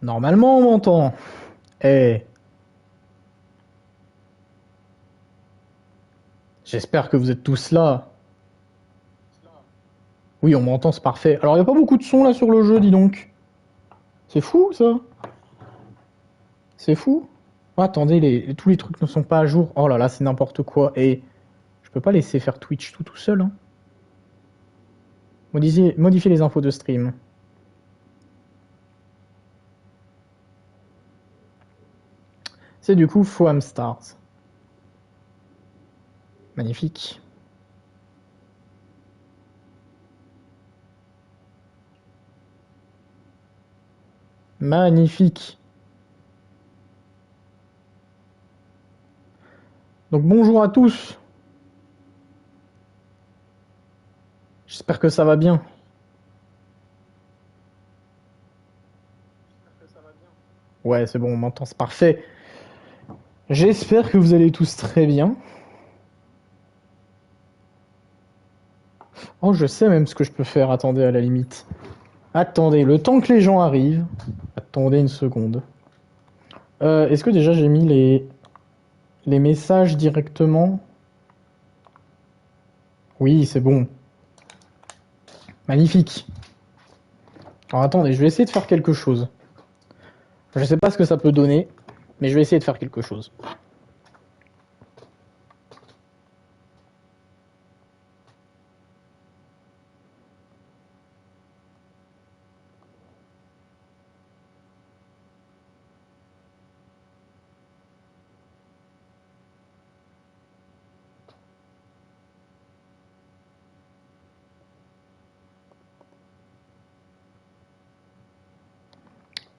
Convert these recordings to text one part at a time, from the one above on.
Normalement, on m'entend. Eh, j'espère que vous êtes tous là. Oui, on m'entend, c'est parfait. Alors, il n'y a pas beaucoup de son là sur le jeu, dis donc. C'est fou, ça. C'est fou. Oh, attendez, tous les trucs ne sont pas à jour. Oh là là, c'est n'importe quoi. Et je peux pas laisser faire Twitch tout seul. Hein. Modifier les infos de stream. C'est du coup Foam Stars. Magnifique. Magnifique. Donc bonjour à tous. J'espère que ça va bien. Ouais, c'est bon, on m'entend, c'est parfait. J'espère que vous allez tous très bien. Oh, je sais même ce que je peux faire, attendez, à la limite. Attendez, le temps que les gens arrivent. Attendez une seconde. Est-ce que déjà j'ai mis les messages directement? Oui, c'est bon. Magnifique. Alors attendez, je vais essayer de faire quelque chose. Je sais pas ce que ça peut donner, mais je vais essayer de faire quelque chose.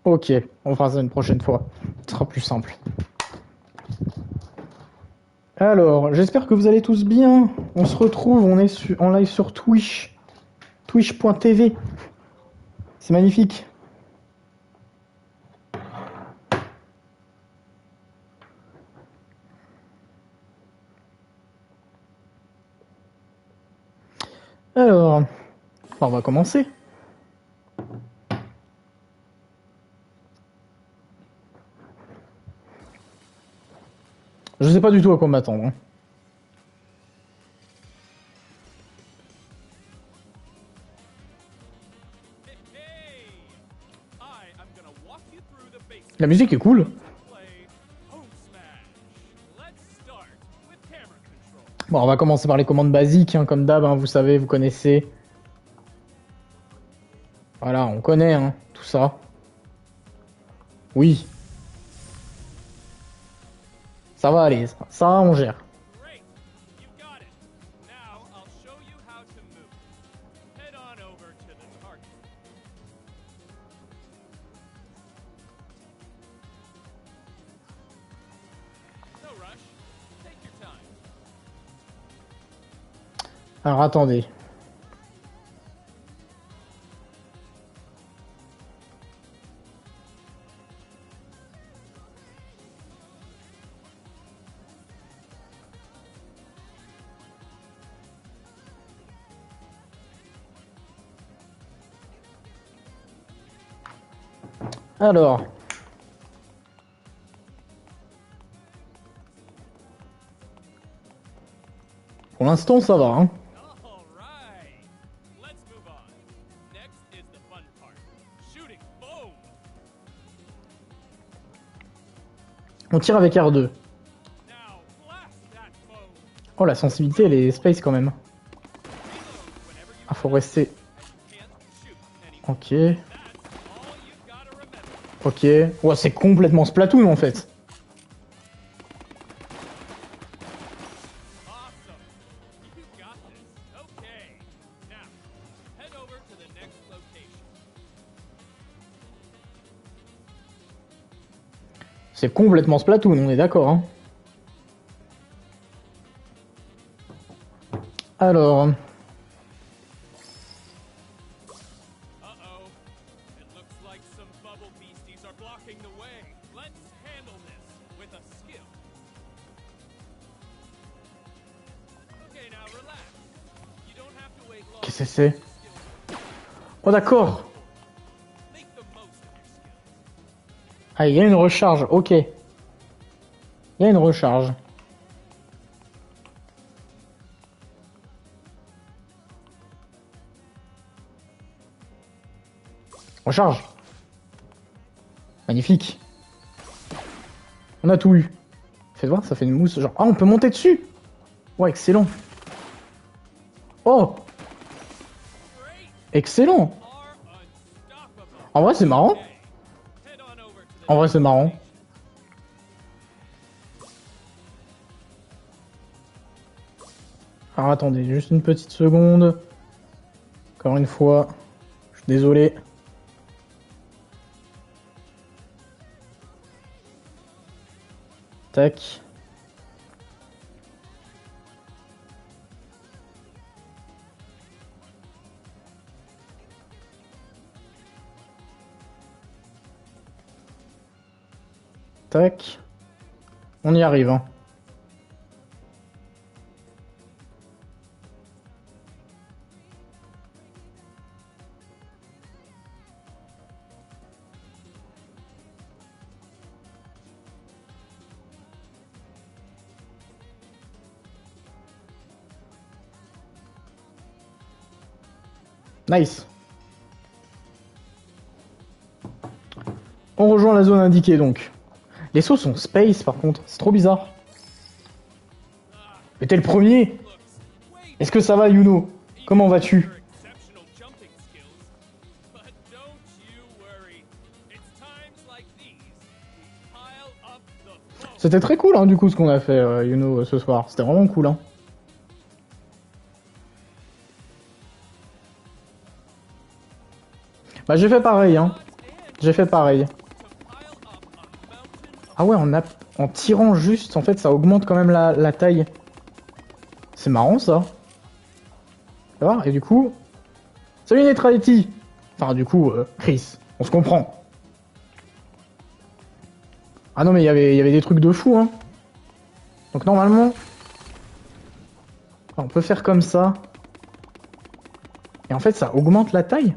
Ok, on fera ça une prochaine fois. Ce sera plus simple. Alors, j'espère que vous allez tous bien. On se retrouve, on est en live sur Twitch. Twitch.tv. C'est magnifique. Alors, on va commencer. Je sais pas du tout à quoi m'attendre. Hein. La musique est cool. Bon, on va commencer par les commandes basiques, hein, comme d'hab, hein, vous savez, vous connaissez. Voilà, on connaît hein, tout ça. Oui, ça va aller, ça on gère. Alors attendez. Alors. Pour l'instant, ça va. Hein. On tire avec R2. Oh, la sensibilité, elle est space quand même. Ah, faut rester. Ok. Ok. Ouais, c'est complètement Splatoon en fait. C'est complètement Splatoon, on est d'accord. Hein. Alors. Qu'est-ce que c'est? Oh d'accord. Ah, il y a une recharge, ok. Il y a une recharge. Recharge. Magnifique. On a tout eu. Faites voir, ça fait une mousse. Genre, ah, on peut monter dessus. Ouais, excellent. Oh. Excellent. En vrai, c'est marrant. En vrai, c'est marrant. Alors, attendez, juste une petite seconde. Encore une fois. Je suis désolé. Tac. Tac. On y arrive, hein. Nice. On rejoint la zone indiquée donc. Les sauts sont space par contre, c'est trop bizarre. Mais t'es le premier. Est-ce que ça va Yuno? Comment vas-tu? C'était très cool hein, du coup ce qu'on a fait Yuno ce soir, c'était vraiment cool hein. Bah j'ai fait pareil hein. J'ai fait pareil. Ah ouais, en tirant juste, en fait, ça augmente quand même la taille. C'est marrant, ça. Ça va? Et du coup... Salut Neutrality! Enfin, du coup, Chris, on se comprend. Ah non, mais il y avait des trucs de fou, hein. Donc normalement... On peut faire comme ça. Et en fait, ça augmente la taille.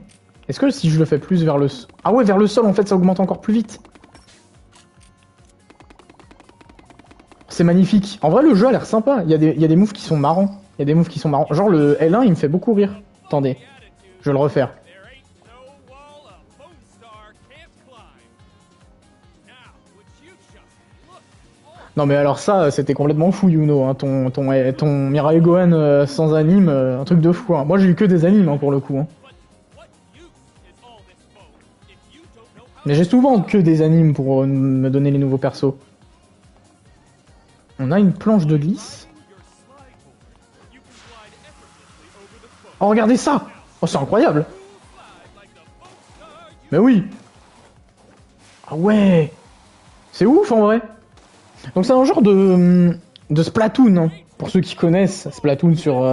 Est-ce que si je le fais plus vers le... Ah ouais, vers le sol, en fait, ça augmente encore plus vite. C'est magnifique. En vrai, le jeu a l'air sympa. Il y a des moves qui sont marrants. Il y a des moves qui sont marrants. Genre le L1, il me fait beaucoup rire. Attendez, je vais le refaire. Non mais alors ça, c'était complètement fou, Yuno. Hein. Ton Mirai Gohan sans anime, un truc de fou. Hein. Moi, j'ai eu que des animes hein, pour le coup. Hein. Mais j'ai souvent que des animes pour me donner les nouveaux persos. On a une planche de glisse. Oh, regardez ça! Oh, c'est incroyable! Mais oui! Ah ouais! C'est ouf en vrai! Donc c'est un genre de Splatoon, hein, pour ceux qui connaissent Splatoon sur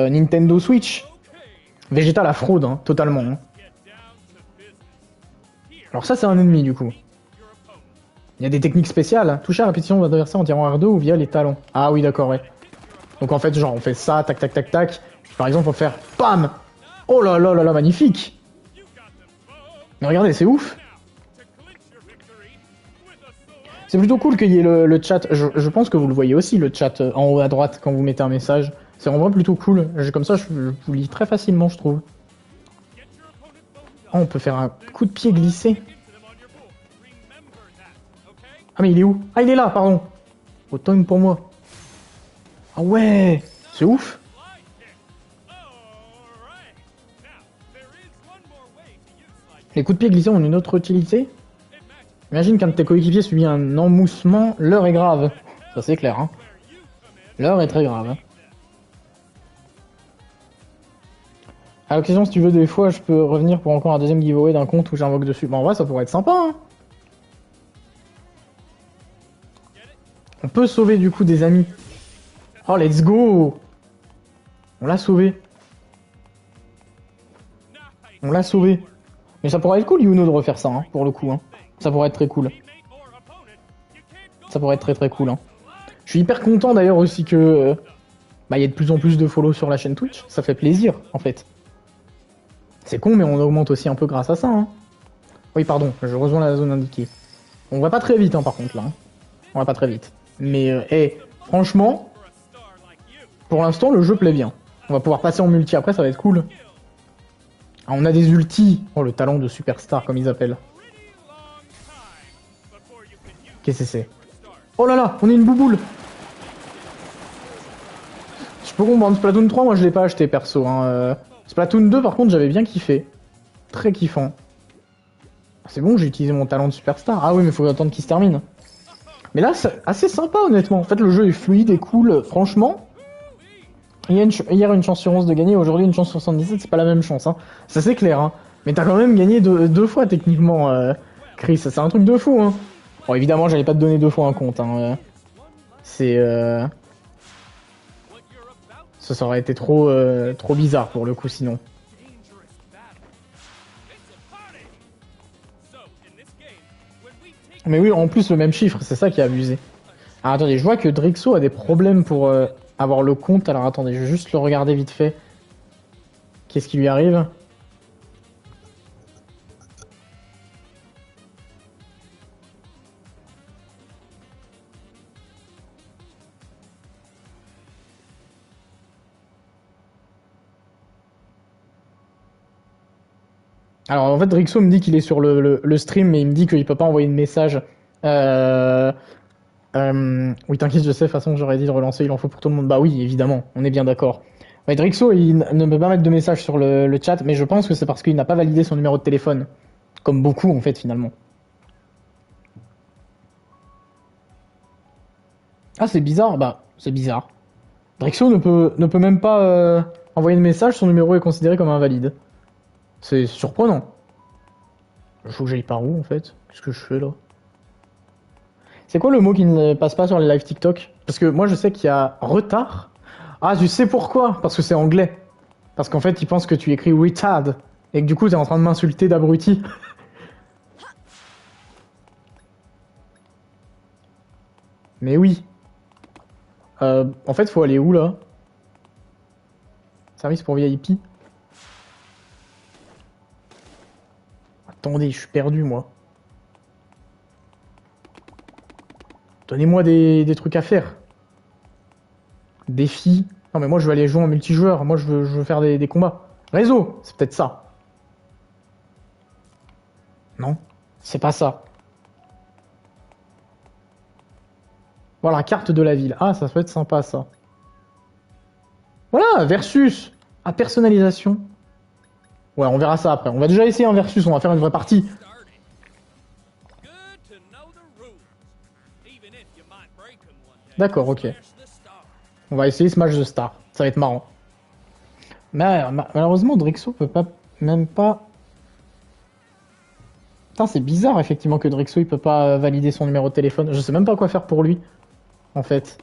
Nintendo Switch. Vegeta la fraude, hein, totalement. Hein. Alors ça c'est un ennemi du coup. Il y a des techniques spéciales. Toucher à répétition de l'adversaire en tirant R2 ou via les talons. Ah oui d'accord ouais. Donc en fait genre on fait ça, tac tac tac tac. Par exemple on va faire PAM. Oh là là là là magnifique. Mais regardez c'est ouf. C'est plutôt cool qu'il y ait le chat. Je pense que vous le voyez aussi le chat en haut à droite quand vous mettez un message. C'est en vrai plutôt cool. Comme ça je vous lis très facilement je trouve. Oh, on peut faire un coup de pied glissé. Ah mais il est où? Ah il est là pardon. Autant une pour moi. Ah ouais, c'est ouf. Les coups de pied glissés ont une autre utilité. Imagine qu'un de tes coéquipiers subit un emmoussement, l'heure est grave. Ça c'est clair, hein. L'heure est très grave. Hein. À l'occasion, si tu veux, des fois, je peux revenir pour encore un deuxième giveaway d'un compte où j'invoque dessus. Bon, en vrai, ça pourrait être sympa, hein. On peut sauver du coup des amis. Oh, let's go! On l'a sauvé. On l'a sauvé. Mais ça pourrait être cool, Yuno, de refaire ça, hein, pour le coup. Hein. Ça pourrait être très cool. Ça pourrait être très très cool. Hein. Je suis hyper content d'ailleurs aussi que bah, y ait de plus en plus de follow sur la chaîne Twitch. Ça fait plaisir, en fait. C'est con, mais on augmente aussi un peu grâce à ça. Hein. Oui, pardon, je rejoins la zone indiquée. On va pas très vite, hein, par contre, là. Hein. On va pas très vite. Mais, franchement, pour l'instant, le jeu plaît bien. On va pouvoir passer en multi après, ça va être cool. Ah, on a des ultis. Oh, le talent de superstar, comme ils appellent. Qu'est-ce que c'est? Oh là là, on est une bouboule. Je peux comprendre, Splatoon 3, moi je l'ai pas acheté perso. Hein. Splatoon 2, par contre, j'avais bien kiffé. Très kiffant. C'est bon, j'ai utilisé mon talent de superstar. Ah oui, mais faut attendre qu'il se termine. Mais là, c'est assez sympa, honnêtement. En fait, le jeu est fluide et cool. Franchement, hier une chance sur 11 de gagner, aujourd'hui une chance sur 77, c'est pas la même chance. Hein. Ça, c'est clair. Hein. Mais t'as quand même gagné deux fois, techniquement, Chris. C'est un truc de fou. Hein. Bon, évidemment, j'allais pas te donner deux fois un compte. Hein. C'est... Ça aurait été trop bizarre, pour le coup, sinon. Mais oui, en plus, le même chiffre, c'est ça qui est abusé. Alors attendez, je vois que Drixo a des problèmes pour avoir le compte. Alors attendez, je vais juste le regarder vite fait. Qu'est-ce qui lui arrive? Alors en fait, Drixo me dit qu'il est sur le stream, mais il me dit qu'il peut pas envoyer de message. Oui, t'inquiète, je sais, de toute façon, j'aurais dit de relancer, il en faut pour tout le monde. Bah oui, évidemment, on est bien d'accord. Ouais, Drixo, il ne peut pas mettre de message sur le chat, mais je pense que c'est parce qu'il n'a pas validé son numéro de téléphone. Comme beaucoup, en fait, finalement. Ah, c'est bizarre, bah, c'est bizarre. Drixo ne peut même pas envoyer de message, son numéro est considéré comme invalide. C'est surprenant. Il faut que j'aille par où, en fait? Qu'est-ce que je fais, là? C'est quoi le mot qui ne passe pas sur les live TikTok? Parce que moi, je sais qu'il y a retard. Ah, tu sais pourquoi? Parce que c'est anglais. Parce qu'en fait, ils pensent que tu écris retard. Et que du coup, t'es en train de m'insulter d'abruti. Mais oui. En fait, faut aller où, là? Service pour VIP. Attendez, je suis perdu, moi. Donnez-moi des trucs à faire. Défi. Non, mais moi, je veux aller jouer en multijoueur. Moi, je veux faire des combats. Réseau, c'est peut-être ça. Non, c'est pas ça. Voilà, carte de la ville. Ah, ça peut être sympa, ça. Voilà, versus. À personnalisation. Ouais, on verra ça après. On va déjà essayer un versus, on va faire une vraie partie. D'accord, ok. On va essayer ce match de star. Ça va être marrant. Mais malheureusement, Drixo peut pas... Même pas... Putain, c'est bizarre, effectivement, que Drixo, il peut pas valider son numéro de téléphone. Je sais même pas quoi faire pour lui, en fait.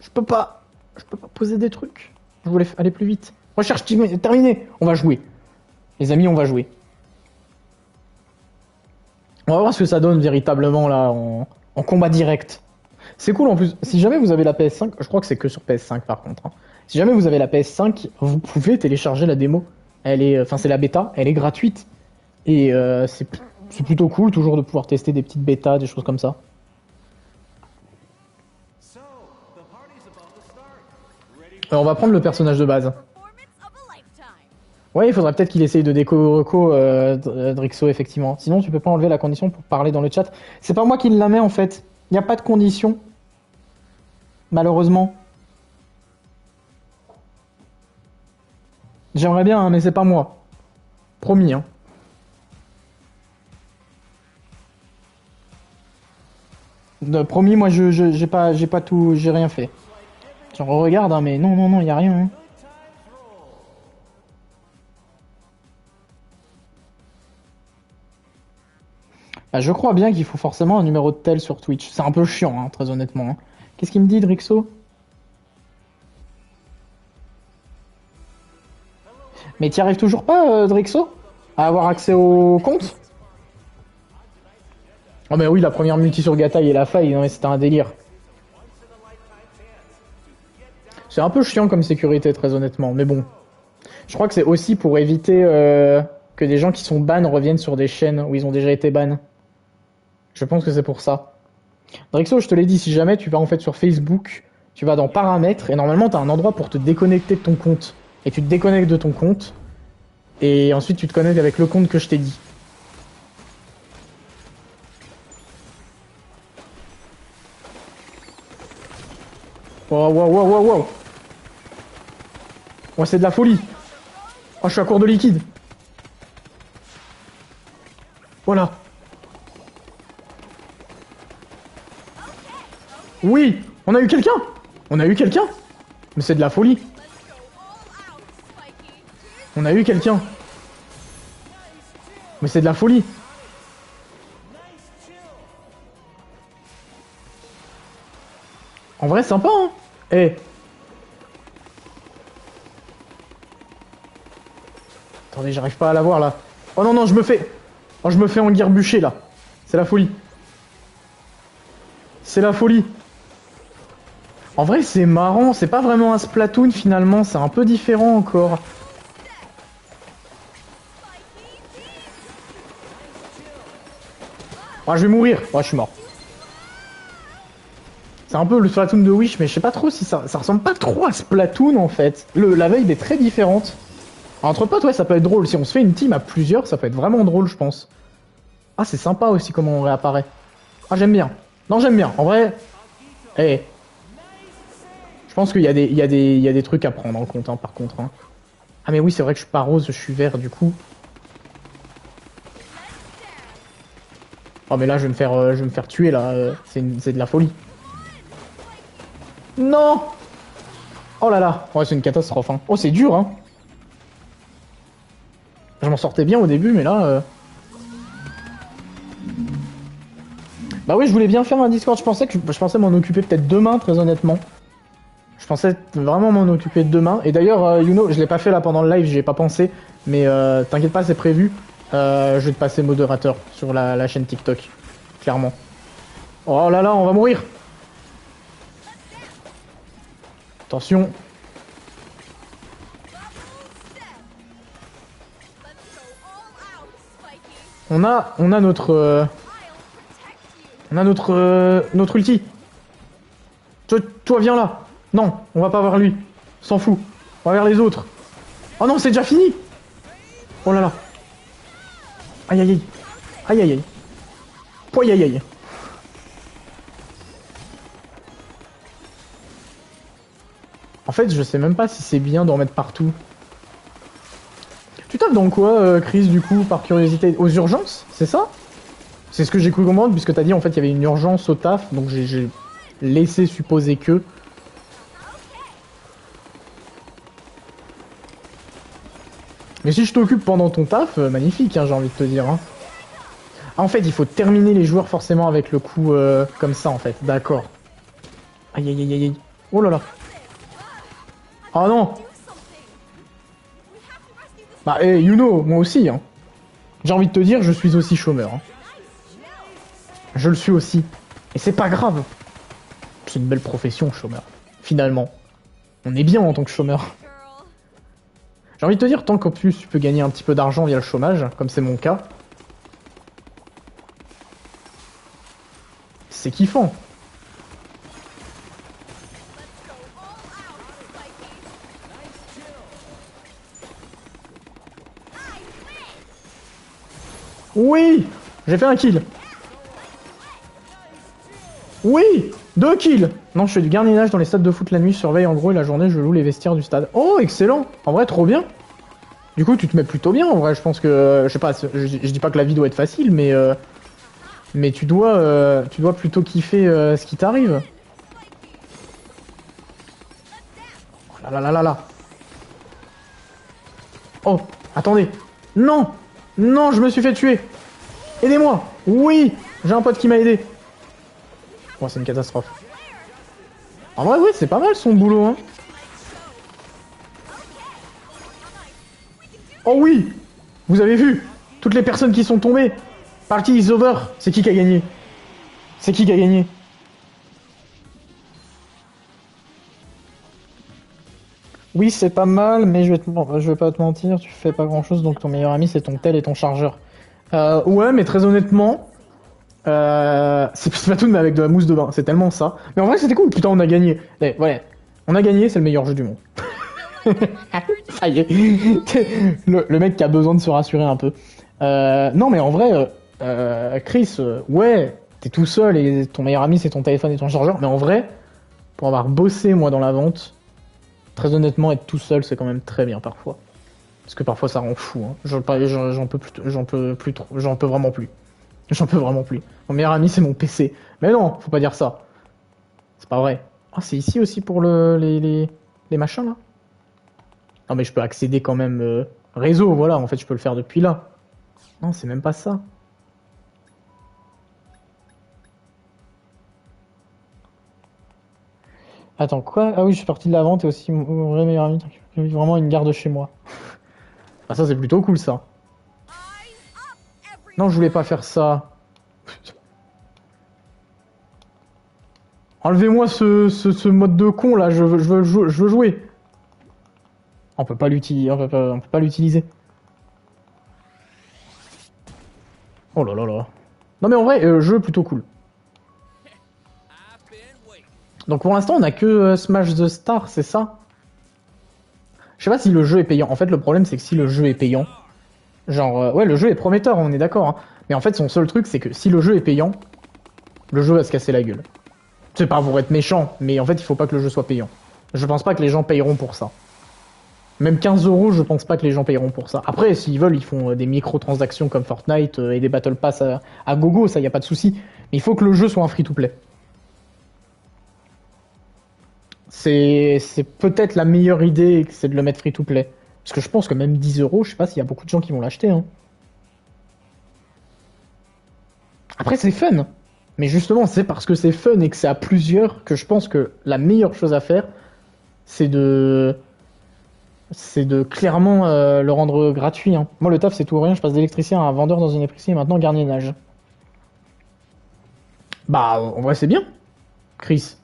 Je peux pas... Je peux pas poser des trucs. Je voulais aller plus vite. Recherche terminée. On va jouer. Les amis, on va jouer. On va voir ce que ça donne véritablement, là, en combat direct. C'est cool en plus. Si jamais vous avez la PS5, je crois que c'est que sur PS5 par contre. Hein. Si jamais vous avez la PS5, vous pouvez télécharger la démo. Elle est, enfin c'est la bêta, elle est gratuite et c'est plutôt cool toujours de pouvoir tester des petites bêtas, des choses comme ça. On va prendre le personnage de base. Ouais, il faudrait peut-être qu'il essaye de déco Drixo effectivement. Sinon tu peux pas enlever la condition pour parler dans le chat. C'est pas moi qui la mets en fait. Il n'y a pas de condition. Malheureusement. J'aimerais bien, hein, mais c'est pas moi. Promis, hein. Promis, moi, j'ai pas tout, j'ai rien fait. Je regarde, hein, mais non, non, non, y a rien. Hein. Bah, je crois bien qu'il faut forcément un numéro de tel sur Twitch. C'est un peu chiant, hein, très honnêtement. Hein. Qu'est-ce qu'il me dit, Drixo? Mais t'y arrives toujours pas, Drixo? À avoir accès au compte? Oh mais oui, la première multi sur Gatai et la faille, non mais c'était un délire. C'est un peu chiant comme sécurité, très honnêtement, mais bon. Je crois que c'est aussi pour éviter que des gens qui sont bans reviennent sur des chaînes où ils ont déjà été bans. Je pense que c'est pour ça. Drexo, je te l'ai dit, si jamais tu vas en fait sur Facebook, tu vas dans paramètres et normalement tu as un endroit pour te déconnecter de ton compte. Et tu te déconnectes de ton compte et ensuite tu te connectes avec le compte que je t'ai dit. Wow, wow, wow, wow, wow. Oh, c'est de la folie. Oh, je suis à court de liquide. Voilà. Oui, on a eu quelqu'un. On a eu quelqu'un. Mais c'est de la folie. On a eu quelqu'un. Mais c'est de la folie. En vrai, sympa, hein. Eh. Attendez, j'arrive pas à la voir, là. Oh non, non, je me fais... Oh, je me fais enguirbucher, là. C'est la folie. C'est la folie. En vrai, c'est marrant. C'est pas vraiment un Splatoon, finalement. C'est un peu différent, encore. Ah, je vais mourir. Ouais, je suis mort. C'est un peu le Splatoon de Wish, mais je sais pas trop si ça ressemble pas trop à Splatoon, en fait. La vibe est très différente. Entre potes, ouais, ça peut être drôle. Si on se fait une team à plusieurs, ça peut être vraiment drôle, je pense. Ah, c'est sympa aussi comment on réapparaît. Ah, j'aime bien. Non, j'aime bien. En vrai, eh. Je pense qu'il y a des trucs à prendre en compte, hein, par contre. Hein. Ah, mais oui, c'est vrai que je suis pas rose, je suis vert, du coup. Oh, mais là, je vais me faire tuer, là. C'est de la folie. Non! Oh là là. Ouais, c'est une catastrophe, hein. Oh, c'est dur, hein. Je m'en sortais bien au début, mais là... Bah oui, je voulais bien faire un Discord. Je pensais m'en occuper peut-être demain, très honnêtement. Je pensais vraiment m'en occuper demain. Et d'ailleurs, Youno, je l'ai pas fait là pendant le live, j'y ai pas pensé. Mais t'inquiète pas, c'est prévu. Je vais te passer modérateur sur la chaîne TikTok. Clairement. Oh là là, on va mourir. Attention. On a notre... on a notre ulti. Toi, viens là. Non, on va pas vers lui. On s'en fout. On va vers les autres. Oh non, c'est déjà fini. Oh là là. Aïe aïe aïe. Aïe aïe aïe. Aïe aïe aïe. En fait, je sais même pas si c'est bien d'en mettre partout. Tu tapes dans quoi, Chris, du coup, par curiosité? Aux urgences? C'est ça? C'est ce que j'ai cru comprendre, puisque t'as dit en fait il y avait une urgence au taf, donc j'ai laissé supposer que... Mais si je t'occupe pendant ton taf, magnifique, hein, j'ai envie de te dire. Hein. Ah, en fait, il faut terminer les joueurs forcément avec le coup comme ça, en fait. D'accord. Aïe, aïe, aïe, aïe. Oh là là. Oh non. Bah, hey, you know, moi aussi. Hein. J'ai envie de te dire, je suis aussi chômeur. Hein. Je le suis aussi. Et c'est pas grave. C'est une belle profession, chômeur. Finalement. On est bien en tant que chômeur. J'ai envie de te dire, tant qu'en plus tu peux gagner un petit peu d'argent via le chômage, comme c'est mon cas, c'est kiffant. Oui! J'ai fait un kill. Oui! 2 kills! Non, je fais du gardiennage dans les stades de foot la nuit, surveille en gros et la journée je loue les vestiaires du stade. Oh, excellent! En vrai, trop bien! Du coup, tu te mets plutôt bien en vrai, je pense que... Je sais pas, je dis pas que la vie doit être facile, mais tu dois plutôt kiffer ce qui t'arrive. Oh là là là là là! Oh, attendez! Non! Non, je me suis fait tuer! Aidez-moi! Oui! J'ai un pote qui m'a aidé! Oh, c'est une catastrophe. En vrai, oui, c'est pas mal son boulot, hein. Oh oui! Vous avez vu? Toutes les personnes qui sont tombées! Party is over! C'est qui a gagné? C'est qui a gagné? Oui, c'est pas mal, mais je vais pas te mentir, tu fais pas grand chose, donc ton meilleur ami c'est ton tel et ton chargeur. Ouais, mais très honnêtement, c'est Splatoon mais avec de la mousse de bain, c'est tellement ça. Mais en vrai, c'était cool, putain, on a gagné. Eh, ouais, on a gagné, c'est le meilleur jeu du monde. Ça y est. Le mec qui a besoin de se rassurer un peu. Non, mais en vrai, Chris, ouais, t'es tout seul et ton meilleur ami c'est ton téléphone et ton chargeur, mais en vrai, pour avoir bossé moi dans la vente, très honnêtement, être tout seul c'est quand même très bien parfois. Parce que parfois ça rend fou. Hein. J'en peux plus, j'en peux vraiment plus. J'en peux vraiment plus. Mon meilleur ami c'est mon PC. Mais non, faut pas dire ça. C'est pas vrai. Ah, c'est ici aussi pour les machins là. Non mais je peux accéder quand même réseau, voilà, en fait je peux le faire depuis là. Non, c'est même pas ça. Attends, quoi? Ah oui, je suis parti de la vente et aussi mon vrai meilleur ami. J'ai vraiment une garde chez moi. Ah ça c'est plutôt cool ça. Non, je voulais pas faire ça. Enlevez-moi ce mode de con là, je veux jouer. On peut pas l'utiliser, on peut pas l'utiliser. Oh là là là. Non mais en vrai, jeu plutôt cool. Donc pour l'instant, on a que Smash the Star, c'est ça? Je sais pas si le jeu est payant. En fait, le problème c'est que si le jeu est payant, genre ouais, le jeu est prometteur, on est d'accord. Hein. Mais en fait, son seul truc c'est que si le jeu est payant, le jeu va se casser la gueule. C'est pas pour être méchant, mais en fait, il faut pas que le jeu soit payant. Je pense pas que les gens payeront pour ça. Même 15 euros, je pense pas que les gens payeront pour ça. Après, s'ils veulent, ils font des microtransactions comme Fortnite et des Battle Pass à gogo, ça y a pas de souci. Mais il faut que le jeu soit un free-to-play. C'est peut-être la meilleure idée, c'est de le mettre free-to-play. Parce que je pense que même 10 euros, je sais pas s'il y a beaucoup de gens qui vont l'acheter. Hein. Après, c'est fun. Mais justement, c'est parce que c'est fun et que c'est à plusieurs que je pense que la meilleure chose à faire, c'est de clairement le rendre gratuit. Hein. Moi, le taf, c'est tout ou rien. Je passe d'électricien à un vendeur dans une épicerie et maintenant gardiennage. Bah, en vrai, c'est bien, Chris.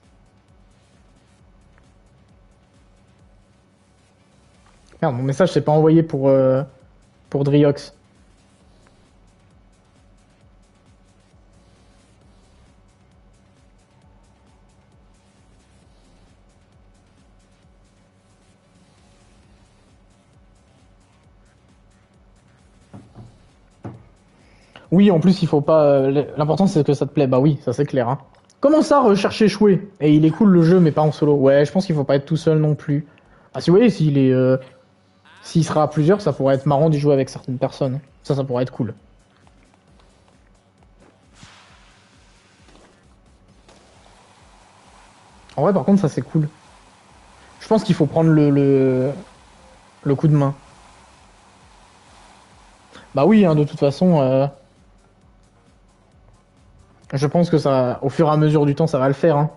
Merde, mon message s'est pas envoyé pour Driox. Oui, en plus, il faut pas. L'important, c'est que ça te plaît. Bah oui, ça c'est clair. Hein. Comment ça, rechercher échoué? Et il est cool le jeu, mais pas en solo. Ouais, je pense qu'il faut pas être tout seul non plus. Ah, si vous voyez, s'il sera à plusieurs, ça pourrait être marrant d'y jouer avec certaines personnes. Ça pourrait être cool. En vrai, par contre, ça c'est cool. Je pense qu'il faut prendre le coup de main. Bah oui, hein, de toute façon, je pense que ça, au fur et à mesure du temps, ça va le faire. Hein.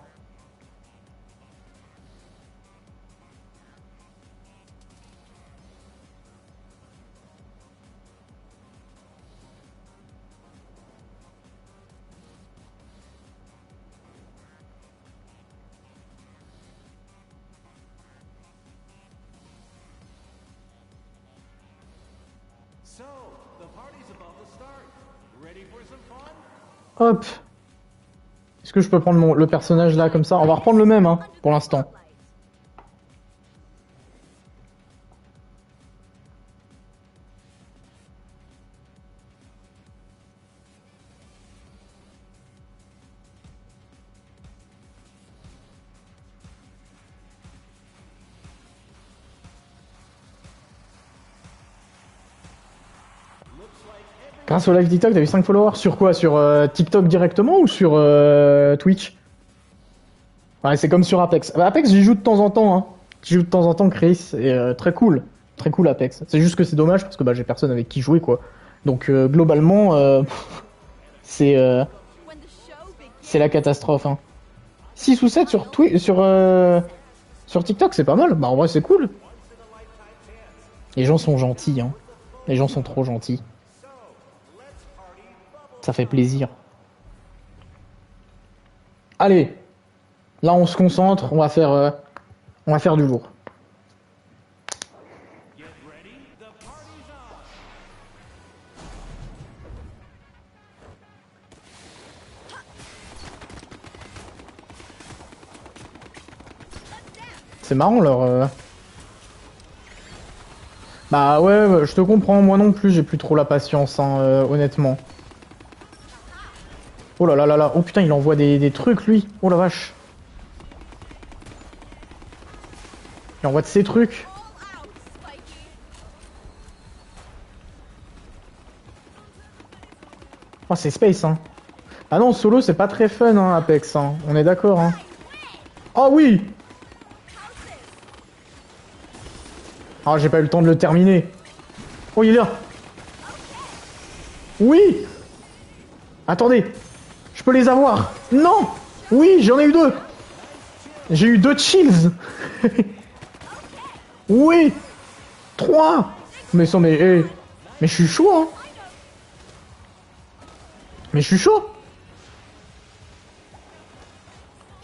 Hop. Est-ce que je peux prendre le personnage là comme ça? On va reprendre le même, hein, pour l'instant. Grâce au live TikTok, t'as eu 5 followers. Sur quoi? Sur TikTok directement ou sur Twitch? Ouais, c'est comme sur Apex. Bah, Apex, j'y joue de temps en temps. Hein. J'y joue de temps en temps, Chris. Et très cool. Très cool, Apex. C'est juste que c'est dommage parce que bah, j'ai personne avec qui jouer, quoi. Donc, globalement, c'est euh, c'est la catastrophe. Hein. 6 ou 7 sur, sur TikTok, c'est pas mal. Bah, en vrai, c'est cool. Les gens sont gentils. Hein. Les gens sont trop gentils. Ça fait plaisir. Allez, là, on se concentre. On va faire du lourd. C'est marrant leur... Bah ouais, je te comprends, moi non plus j'ai plus trop la patience, hein, honnêtement. Oh là là là là, oh putain il envoie des trucs lui, oh la vache. Il envoie de ces trucs. Oh c'est space hein. Ah non, solo c'est pas très fun hein, Apex, hein. On est d'accord hein. Oh oui. Ah j'ai pas eu le temps de le terminer. Oh il est là. Oui. Attendez. Je peux les avoir. Non. Oui, j'en ai eu deux. J'ai eu deux chills. Oui. Trois. Mais sans mais... Mais je suis chaud hein. Mais je suis chaud.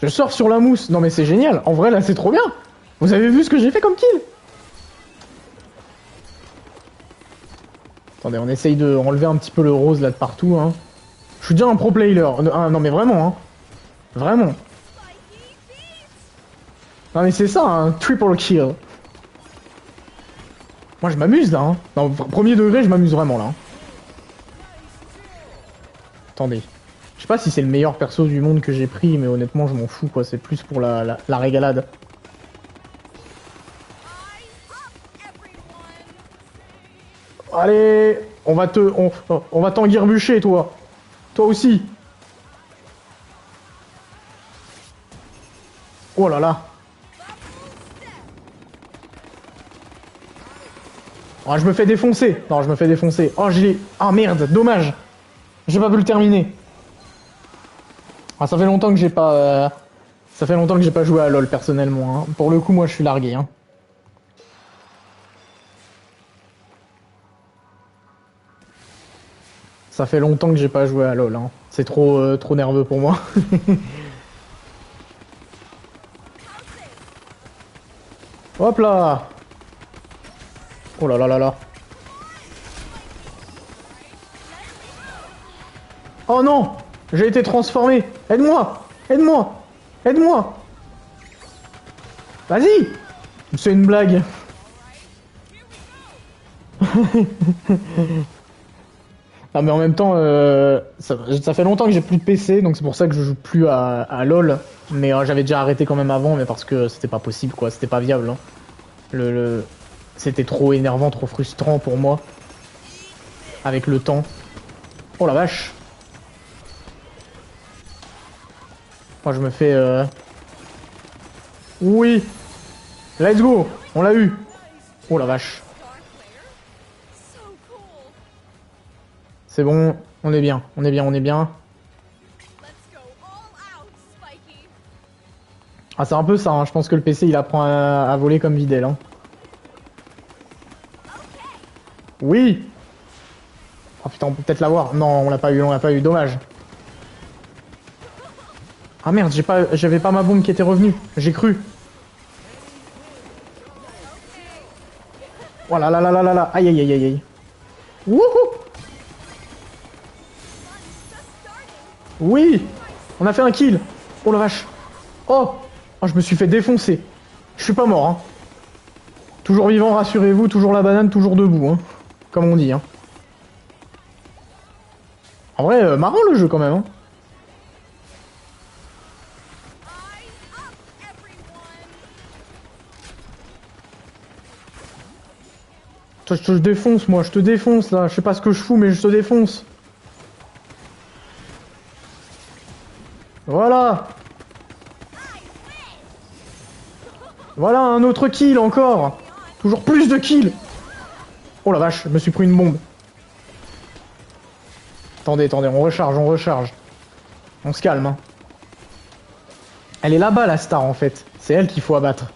Je sors sur la mousse. Non mais c'est génial. En vrai là c'est trop bien. Vous avez vu ce que j'ai fait comme kill? Attendez, on essaye de enlever un petit peu le rose là de partout. Hein. Je suis déjà un pro player. Non mais vraiment. Hein. Vraiment. Non mais c'est ça, un triple kill. Moi je m'amuse là. Hein. Non, premier degré, je m'amuse vraiment là. Hein. Attendez. Je sais pas si c'est le meilleur perso du monde que j'ai pris, mais honnêtement je m'en fous quoi. C'est plus pour la régalade. Allez, on va t'enguirbucher toi. Toi aussi. Oh là là. Ah, je me fais défoncer. Non, je me fais défoncer. Oh, j'ai... Ah merde, dommage. J'ai pas pu le terminer. Ah, ça fait longtemps que j'ai pas... Ça fait longtemps que j'ai pas joué à LoL personnellement. Hein. Pour le coup, moi, je suis largué. Hein. Ça fait longtemps que j'ai pas joué à LoL. Hein. C'est trop nerveux pour moi. Hop là. Oh là là là là. Oh non. J'ai été transformé. Aide-moi. Aide-moi. Aide-moi. Vas-y. C'est une blague. Non mais en même temps, ça fait longtemps que j'ai plus de PC, donc c'est pour ça que je joue plus à LoL. Mais j'avais déjà arrêté quand même avant, mais parce que c'était pas possible quoi, c'était pas viable. Hein. C'était trop énervant, trop frustrant pour moi. Avec le temps. Oh la vache. Moi je me fais... Oui. Let's go. On l'a eu. Oh la vache. C'est bon, on est bien, on est bien, on est bien. Ah c'est un peu ça, hein. Je pense que le PC il apprend à voler comme Videl. Hein. Oui. Oh putain, on peut peut-être l'avoir. Non, on l'a pas eu, dommage. Ah merde, j'avais pas ma bombe qui était revenue. J'ai cru. Oh là là là là là là. Aïe aïe aïe aïe aïe. Wouhou. Oui. On a fait un kill. Oh la vache. Oh. Oh, je me suis fait défoncer. Je suis pas mort, hein. Toujours vivant, rassurez-vous, toujours la banane, toujours debout, hein. Comme on dit, hein. En vrai, marrant le jeu quand même, hein. Toi, je te défonce, moi, je te défonce, là. Je sais pas ce que je fous, mais je te défonce. Voilà. Voilà, un autre kill encore. Toujours plus de kills. Oh la vache, je me suis pris une bombe. Attendez, attendez, on recharge, on recharge. On se calme, hein. Elle est là-bas, la star, en fait. C'est elle qu'il faut abattre.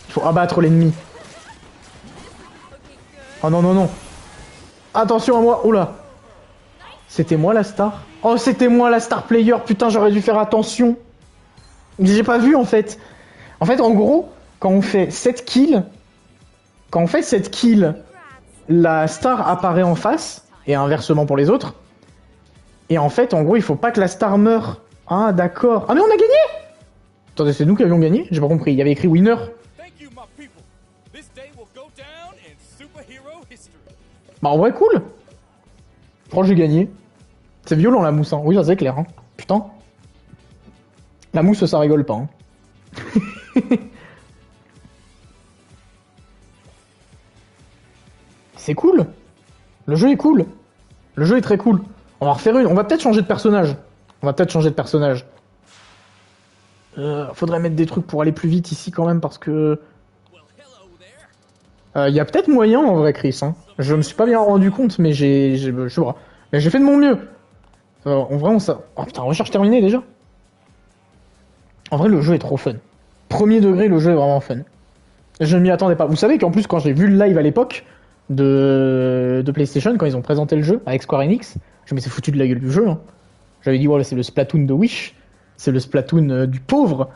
Il faut abattre l'ennemi. Oh non, non, non. Attention à moi. Oh là. C'était moi, la star. Oh, c'était moi, la star player. Putain, j'aurais dû faire attention. J'ai pas vu, en fait. En fait, en gros, quand on fait 7 kills... Quand on fait 7 kills la star apparaît en face, et inversement pour les autres. Et en fait, en gros, il faut pas que la star meure. Ah, d'accord. Ah, mais on a gagné! Attendez, c'est nous qui avions gagné? J'ai pas compris. Il y avait écrit winner. Bah, en vrai, cool. Je crois que j'ai gagné. C'est violent la mousse, hein. Oui, ça c'est clair, hein. Putain. La mousse, ça rigole pas, hein. C'est cool. Le jeu est cool. Le jeu est très cool. On va refaire une. On va peut-être changer de personnage. On va peut-être changer de personnage. Faudrait mettre des trucs pour aller plus vite ici quand même parce que... y a peut-être moyen en vrai, Chris. Hein. Je me suis pas bien rendu compte, mais je sais pas. Mais j'ai fait de mon mieux. En vrai, on ça. Oh putain, recherche terminée déjà. En vrai, le jeu est trop fun. Premier degré, le jeu est vraiment fun. Je ne m'y attendais pas. Vous savez qu'en plus, quand j'ai vu le live à l'époque de PlayStation, quand ils ont présenté le jeu avec Square Enix, je me suis foutu de la gueule du jeu. Hein. J'avais dit, voilà, c'est le Splatoon de Wish. C'est le Splatoon du pauvre.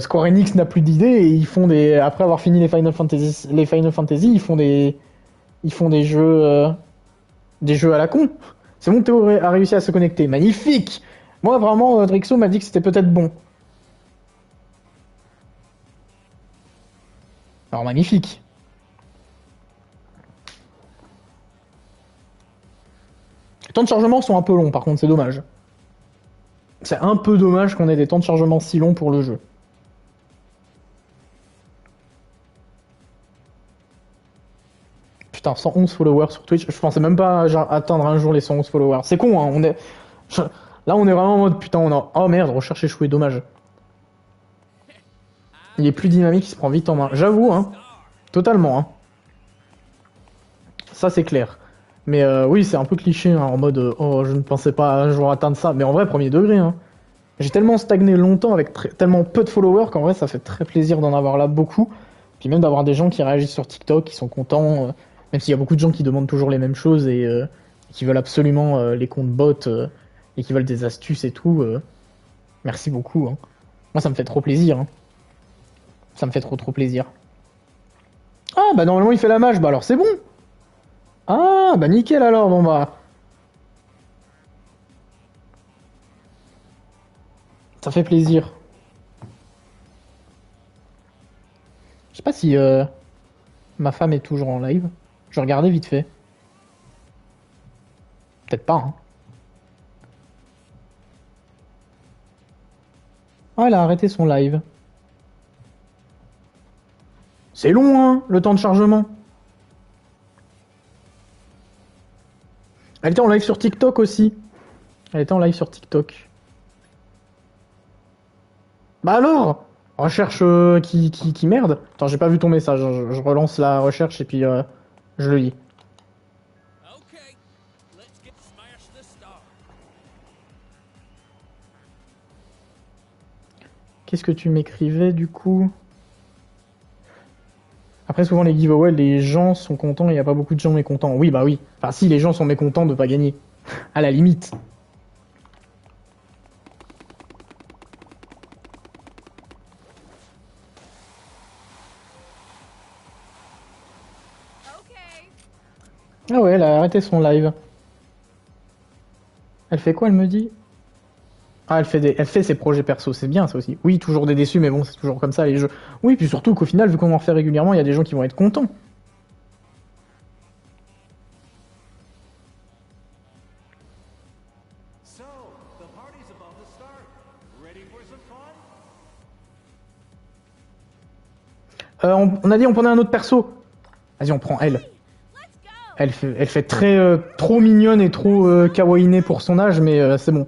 Square Enix n'a plus d'idées et ils font des. Après avoir fini les Final Fantasy, ils font des jeux à la con. C'est bon, Théo a réussi à se connecter. Magnifique. Moi, vraiment, Drixo m'a dit que c'était peut-être bon. Alors, magnifique. Les temps de chargement sont un peu longs, par contre, c'est dommage. C'est un peu dommage qu'on ait des temps de chargement si longs pour le jeu. Putain, 111 followers sur Twitch. Je pensais même pas atteindre un jour les 111 followers. C'est con, hein. Là, on est vraiment en mode putain, on a. Oh merde, recherche échouée, dommage. Il est plus dynamique, il se prend vite en main. J'avoue, hein. Totalement, hein. Ça, c'est clair. Mais oui, c'est un peu cliché, hein, en mode oh, je ne pensais pas un jour atteindre ça. Mais en vrai, premier degré, hein. J'ai tellement stagné longtemps avec tellement peu de followers qu'en vrai, ça fait très plaisir d'en avoir là beaucoup. Puis même d'avoir des gens qui réagissent sur TikTok, qui sont contents. Même s'il y a beaucoup de gens qui demandent toujours les mêmes choses et qui veulent absolument les comptes bots et qui veulent des astuces et tout. Merci beaucoup. Hein. Moi, ça me fait trop plaisir. Hein. Ça me fait trop plaisir. Ah, bah normalement, il fait la mage. Bah alors, c'est bon. Ah, bah nickel alors. Bon, bah. Ça fait plaisir. Je sais pas si ma femme est toujours en live. Je regardais vite fait. Peut-être pas. Hein. Ah, elle a arrêté son live. C'est long, hein, le temps de chargement. Elle était en live sur TikTok aussi. Elle était en live sur TikTok. Bah alors recherche qui merde. Attends, j'ai pas vu ton message. Je relance la recherche et puis je le lis. Qu'est-ce que tu m'écrivais du coup? Après, souvent les giveaways, les gens sont contents et il n'y a pas beaucoup de gens mécontents. Oui, bah oui. Enfin, si, les gens sont mécontents de pas gagner. À la limite. Ah ouais, elle a arrêté son live. Elle fait quoi, elle me dit? Ah, elle fait ses projets perso, c'est bien ça aussi. Oui, toujours des déçus, mais bon, c'est toujours comme ça les jeux. Oui, puis surtout qu'au final, vu qu'on en refait régulièrement, il y a des gens qui vont être contents. On a dit on prenait un autre perso. Vas-y, on prend elle. Elle fait très trop mignonne et trop kawaiiné pour son âge, mais c'est bon.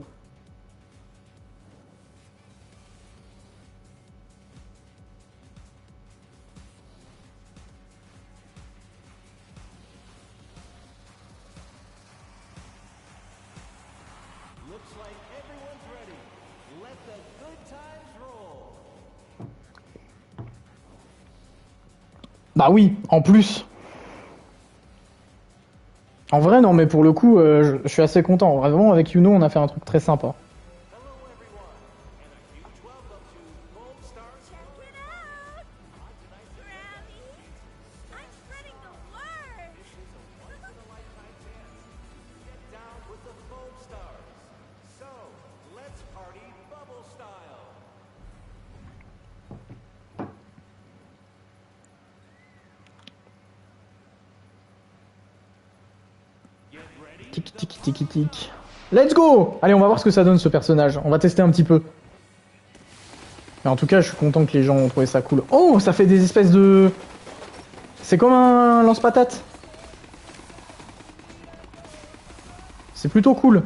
Bah oui, en plus. En vrai, non, mais pour le coup, je suis assez content. Vraiment, avec Yuno, on a fait un truc très sympa. Tic, tic, tic, tic. Let's go! Allez, on va voir ce que ça donne ce personnage. On va tester un petit peu. Mais en tout cas, je suis content que les gens ont trouvé ça cool. Oh, ça fait des espèces de... C'est comme un lance-patate. C'est plutôt cool.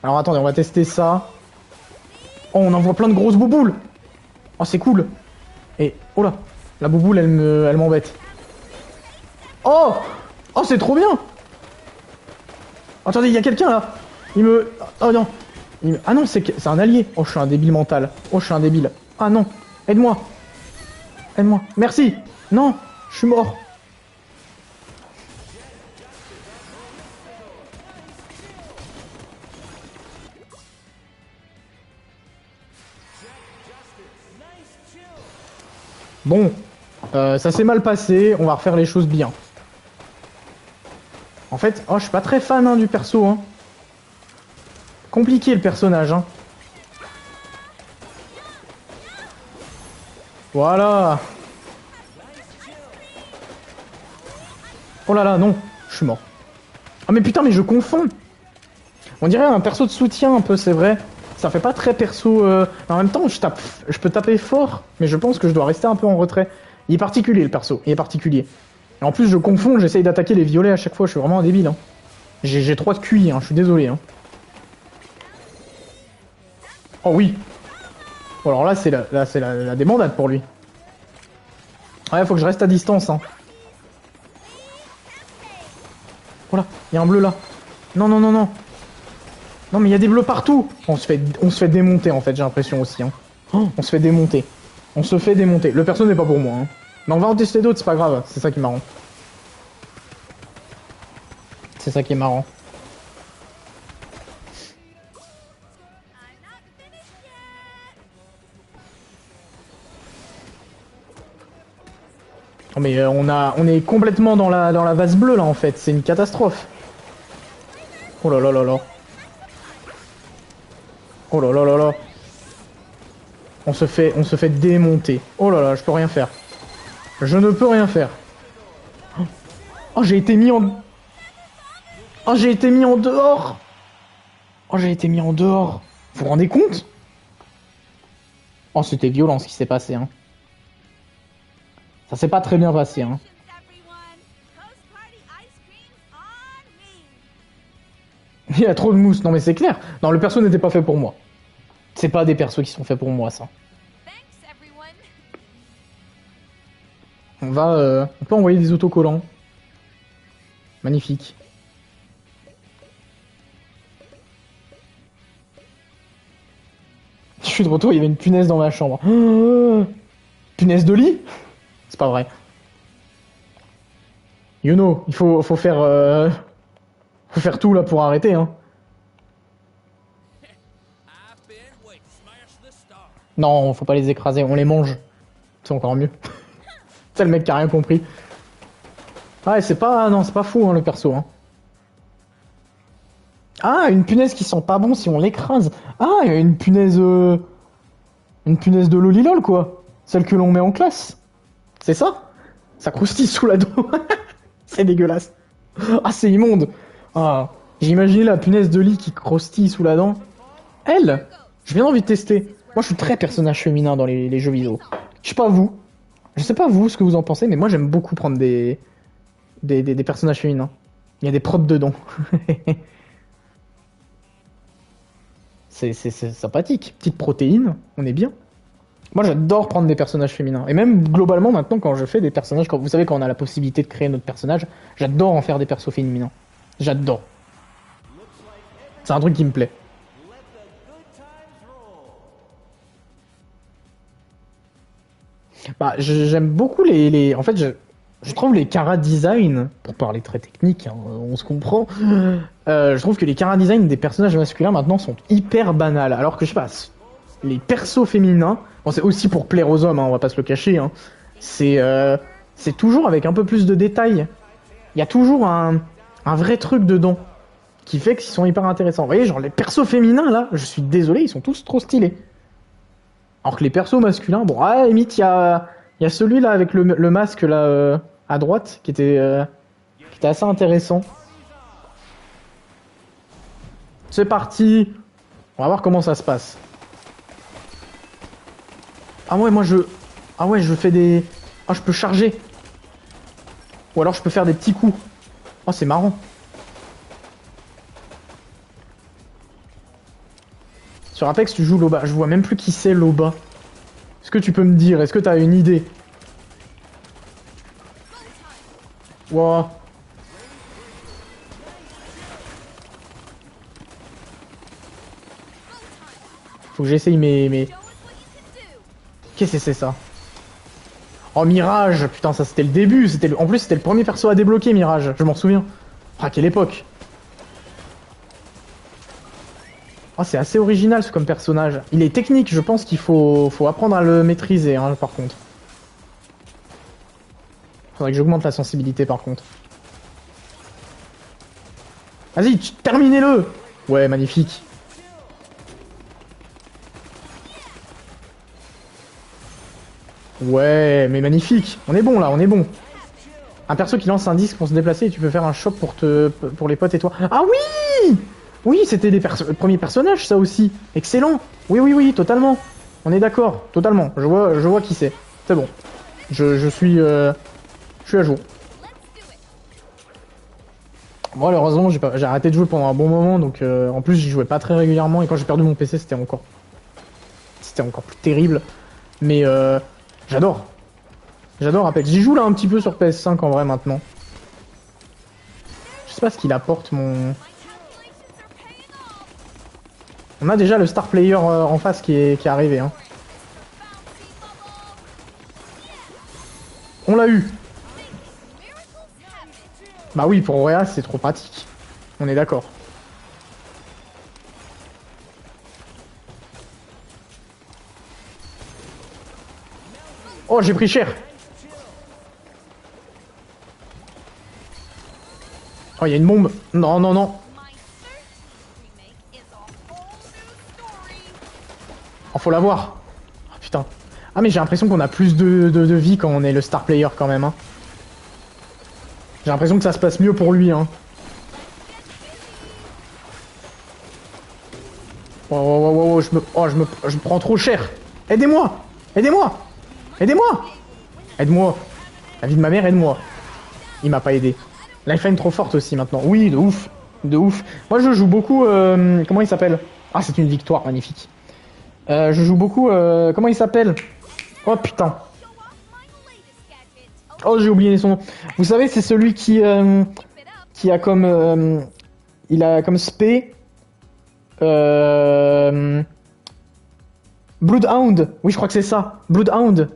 Alors attendez, on va tester ça. Oh, on envoie plein de grosses bouboules. Oh, c'est cool. Et, oh là, la bouboule, elle m'embête. Oh! Oh, c'est trop bien! Attendez, il y a quelqu'un là. Il me... Oh non. Ah non, c'est un allié. Oh, je suis un débile mental. Oh, je suis un débile. Ah non. Aide-moi. Aide-moi. Merci. Non, je suis mort. Bon. Ça s'est mal passé. On va refaire les choses bien. En fait, oh, je suis pas très fan hein, du perso. Hein. Compliqué le personnage. Hein. Voilà. Oh là là, non. Je suis mort. Ah mais putain, mais je confonds. On dirait un perso de soutien un peu, c'est vrai. Ça fait pas très perso... En même temps, je peux taper fort, mais je pense que je dois rester un peu en retrait. Il est particulier, le perso. Il est particulier. Et en plus, je confonds, j'essaye d'attaquer les violets à chaque fois. Je suis vraiment un débile. Hein. J'ai 3 de QI, hein. Je suis désolé. Hein. Oh oui. Bon, alors là, c'est la débandade pour lui. Ouais, faut que je reste à distance. Hein. Voilà, il y a un bleu là. Non, non, non, non. Non, mais il y a des bleus partout. On se fait démonter, en fait, j'ai l'impression aussi. Hein. Oh, on se fait démonter. On se fait démonter. Le perso n'est pas pour moi. Hein. Mais on va en tester d'autres, c'est pas grave. C'est ça qui est marrant. C'est ça qui est marrant. Oh, mais on est complètement dans la vase bleue, là, en fait. C'est une catastrophe. Oh là là là là. Oh là là là là. On se fait démonter. Oh là là, je peux rien faire. Je ne peux rien faire. Oh, j'ai été mis en... Oh, j'ai été mis en dehors. Oh, j'ai été mis en dehors. Vous vous rendez compte? Oh, c'était violent ce qui s'est passé, hein. Ça s'est pas très bien passé, hein. Il y a trop de mousse. Non, mais c'est clair. Non, le perso n'était pas fait pour moi. C'est pas des persos qui sont faits pour moi, ça. On peut envoyer des autocollants. Magnifique. Je suis de retour, il y avait une punaise dans ma chambre. Punaise de lit? C'est pas vrai. You know, il faut faire... Faut faire tout là pour arrêter, hein. Non, faut pas les écraser, on les mange. C'est encore mieux. C'est le mec qui a rien compris. Ah, c'est pas... Non, c'est pas fou, hein, le perso, hein. Ah, une punaise qui sent pas bon si on l'écrase. Ah, une punaise... Une punaise de lolilol, quoi. Celle que l'on met en classe. C'est ça? Ça croustille sous la dent. C'est dégueulasse. Ah, c'est immonde. Ah, j'ai imaginé la punaise de lit qui croustille sous la dent. Elle, j'ai bien envie de tester. Moi, je suis très personnage féminin dans les jeux vidéo. Je sais pas vous. Je sais pas vous ce que vous en pensez, mais moi, j'aime beaucoup prendre des personnages féminins. Il y a des props dedans. C'est sympathique. Petite protéine, on est bien. Moi, j'adore prendre des personnages féminins. Et même, globalement, maintenant, quand je fais des personnages... Vous savez, quand on a la possibilité de créer notre personnage, j'adore en faire des persos féminins. J'adore. C'est un truc qui me plaît. Bah, j'aime beaucoup En fait, je trouve les chara design, pour parler très technique, hein, on se comprend, je trouve que les chara design des personnages masculins maintenant sont hyper banals. Alors que, je sais pas, les persos féminins, bon, c'est aussi pour plaire aux hommes, hein, on va pas se le cacher, hein, c'est toujours avec un peu plus de détails. Il y a toujours un vrai truc dedans qui fait qu'ils sont hyper intéressants. Vous voyez, genre les persos féminins, là, je suis désolé, ils sont tous trop stylés. Alors que les persos masculins, bon, à la limite, il y a celui-là avec le masque, là, à droite, qui était assez intéressant. C'est parti. On va voir comment ça se passe. Ah ouais, moi je... Ah ouais, je fais des... Ah, je peux charger. Ou alors je peux faire des petits coups. Oh, c'est marrant. Sur Apex, tu joues Loba. Je vois même plus qui c'est Loba. Est-ce que tu peux me dire? Est-ce que t'as une idée? Wow. Faut que j'essaye mes... Qu'est-ce que c'est ça? Oh, Mirage! Putain, ça c'était le début. En plus, c'était le premier perso à débloquer, Mirage. Je m'en souviens. Ah, quelle époque! Oh, c'est assez original ce comme personnage. Il est technique, je pense qu'il faut apprendre à le maîtriser, hein, par contre. Faudrait que j'augmente la sensibilité, par contre. Vas-y, terminez-le! Ouais, magnifique. Ouais, mais magnifique. On est bon, là, on est bon. Un perso qui lance un disque pour se déplacer et tu peux faire un shop pour les potes et toi. Ah oui! Oui, c'était les premiers personnages, ça aussi. Excellent. Oui, oui, oui, totalement. On est d'accord, totalement. Je vois qui c'est. C'est bon. Je suis à jour. Moi, malheureusement, j'ai arrêté de jouer pendant un bon moment, donc en plus, j'y jouais pas très régulièrement. Et quand j'ai perdu mon PC, c'était encore plus terrible. Mais j'adore. J'adore Apex. J'y joue là un petit peu sur PS5 en vrai maintenant. Je sais pas ce qu'il apporte mon... On a déjà le star player en face qui est arrivé. Hein. On l'a eu. Bah oui, pour Auréa, c'est trop pratique. On est d'accord. Oh, j'ai pris cher. Oh, il y a une bombe. Non, non, non. Oh, faut l'avoir. Oh, putain. Ah, mais j'ai l'impression qu'on a plus de vie quand on est le star player quand même. Hein. J'ai l'impression que ça se passe mieux pour lui. Hein. Oh, oh, oh, oh, je me prends trop cher. Aidez-moi. Aidez-moi. Aidez-moi. Aide-moi. La vie de ma mère, aide-moi. Il m'a pas aidé. Lifeline trop forte aussi maintenant. Oui, de ouf. De ouf. Moi, je joue beaucoup... comment il s'appelle? Ah, c'est une victoire, magnifique. Je joue beaucoup... comment il s'appelle? Oh, putain. Oh, j'ai oublié son nom. Vous savez, c'est celui qui a comme... il a comme spé... Bloodhound. Oui, je crois que c'est ça. Bloodhound.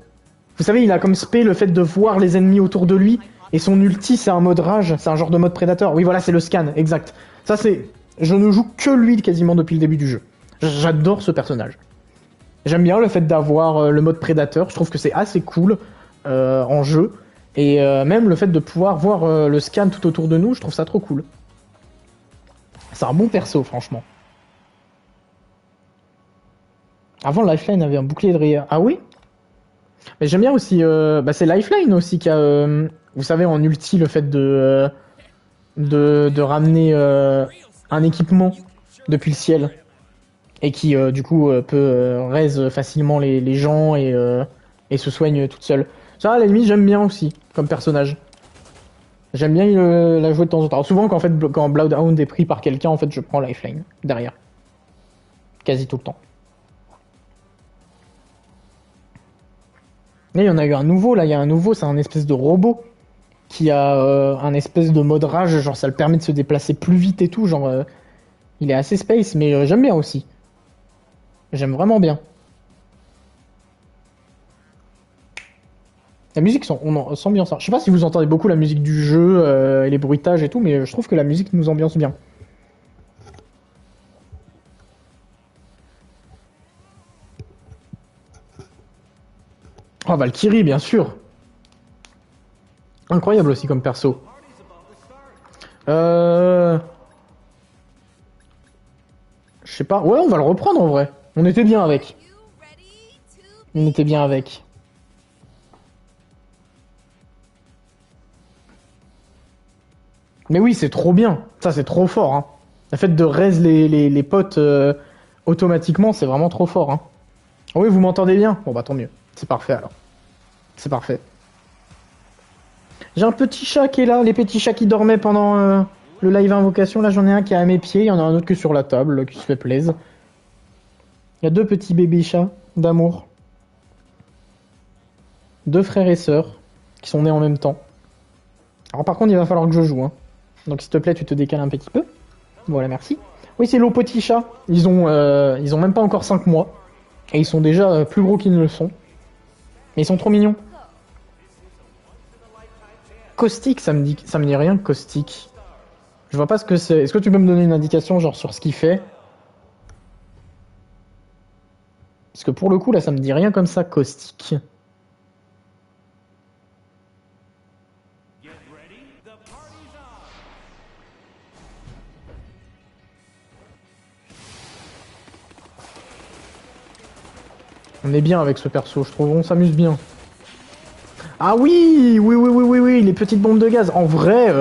Vous savez, il a comme spé le fait de voir les ennemis autour de lui. Et son ulti, c'est un mode rage. C'est un genre de mode prédateur. Oui, voilà, c'est le scan. Exact. Ça, c'est... Je ne joue que lui quasiment depuis le début du jeu. J'adore ce personnage. J'aime bien le fait d'avoir le mode prédateur. Je trouve que c'est assez cool en jeu. Et même le fait de pouvoir voir le scan tout autour de nous, je trouve ça trop cool. C'est un bon perso, franchement. Avant, Lifeline avait un bouclier de rire. Ah oui? Mais j'aime bien aussi... bah, c'est Lifeline aussi qui a... vous savez, en ulti, le fait de ramener un équipement depuis le ciel. Et qui, du coup, peut raise facilement les gens et se soigne toute seule. Ça, à la limite, j'aime bien aussi, comme personnage. J'aime bien la jouer de temps en temps. Alors, souvent, quand Bloodhound est pris par quelqu'un, en fait, je prends Lifeline derrière. Quasi tout le temps. Là, il y en a eu un nouveau, là, il y a un nouveau, c'est un espèce de robot qui a un espèce de mode rage, genre ça le permet de se déplacer plus vite et tout, genre il est assez space, mais j'aime bien aussi. J'aime vraiment bien. La musique, on sent bien ça. Je sais pas si vous entendez beaucoup la musique du jeu et les bruitages et tout, mais je trouve que la musique nous ambiance bien. Oh, Valkyrie, bien sûr. Incroyable aussi comme perso. Je sais pas. Ouais, on va le reprendre en vrai. On était bien avec. On était bien avec. Mais oui, c'est trop bien. Ça, c'est trop fort. Hein. Le fait de raise les potes automatiquement, c'est vraiment trop fort. Hein. Oui, vous m'entendez bien? Bon bah tant mieux. C'est parfait alors. C'est parfait. J'ai un petit chat qui est là, les petits chats qui dormaient pendant le live invocation. Là j'en ai un qui est à mes pieds, il y en a un autre qui est sur la table, là, qui se fait plaisir. Il y a deux petits bébés chats d'amour. Deux frères et sœurs qui sont nés en même temps. Alors par contre il va falloir que je joue. Hein. Donc s'il te plaît tu te décales un petit peu. Voilà merci. Oui c'est l'eau petit chat. Ils ont même pas encore 5 mois. Et ils sont déjà plus gros qu'ils ne le sont. Mais ils sont trop mignons. Caustique, ça me dit rien, caustique. Je vois pas ce que c'est. Est-ce que tu peux me donner une indication, genre, sur ce qu'il fait? Parce que pour le coup, là, ça me dit rien comme ça, caustique. On est bien avec ce perso, je trouve. On s'amuse bien. Ah oui, oui, les petites bombes de gaz. En vrai,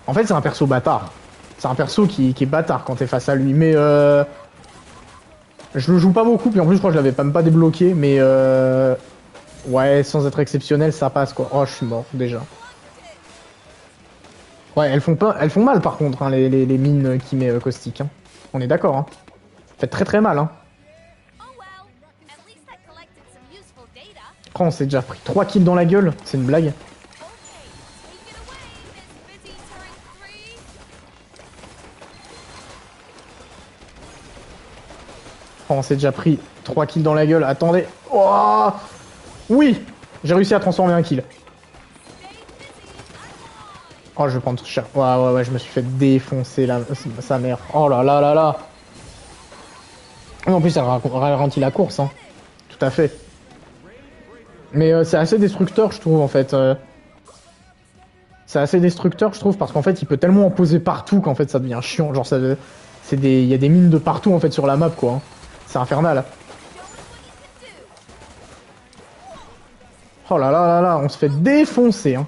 en fait, c'est un perso bâtard. C'est un perso qui est bâtard quand t'es face à lui. Mais je le joue pas beaucoup, puis en plus, je crois que je l'avais même pas débloqué. Mais ouais, sans être exceptionnel, ça passe quoi. Oh, je suis mort déjà. Ouais, elles font mal par contre, hein, les mines qui met caustique. Hein. On est d'accord. Hein. Ça fait très très mal. Hein. Oh, on s'est déjà pris 3 kills dans la gueule. C'est une blague. Oh, on s'est déjà pris 3 kills dans la gueule. Attendez. Oh oui, j'ai réussi à transformer un kill. Oh, je vais prendre cher. Ouais, je me suis fait défoncer sa mère. Oh là là là là. En plus, elle ralentit la course. Hein. Tout à fait. Mais c'est assez destructeur, je trouve, en fait. C'est assez destructeur, je trouve, parce qu'en fait, il peut tellement en poser partout qu'en fait, ça devient chiant. Genre, il y a des mines de partout, en fait, sur la map, quoi. Hein. C'est infernal. Oh là là là là, on se fait défoncer. Hein.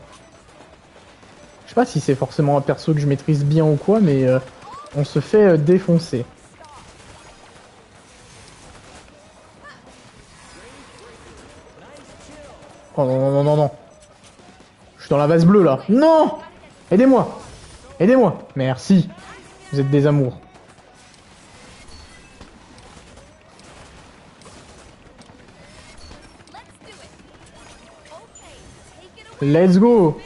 Je sais pas si c'est forcément un perso que je maîtrise bien ou quoi, mais on se fait défoncer. Oh non. Je suis dans la vase bleue là. Non! Aidez-moi! Aidez-moi! Merci. Vous êtes des amours. Let's go!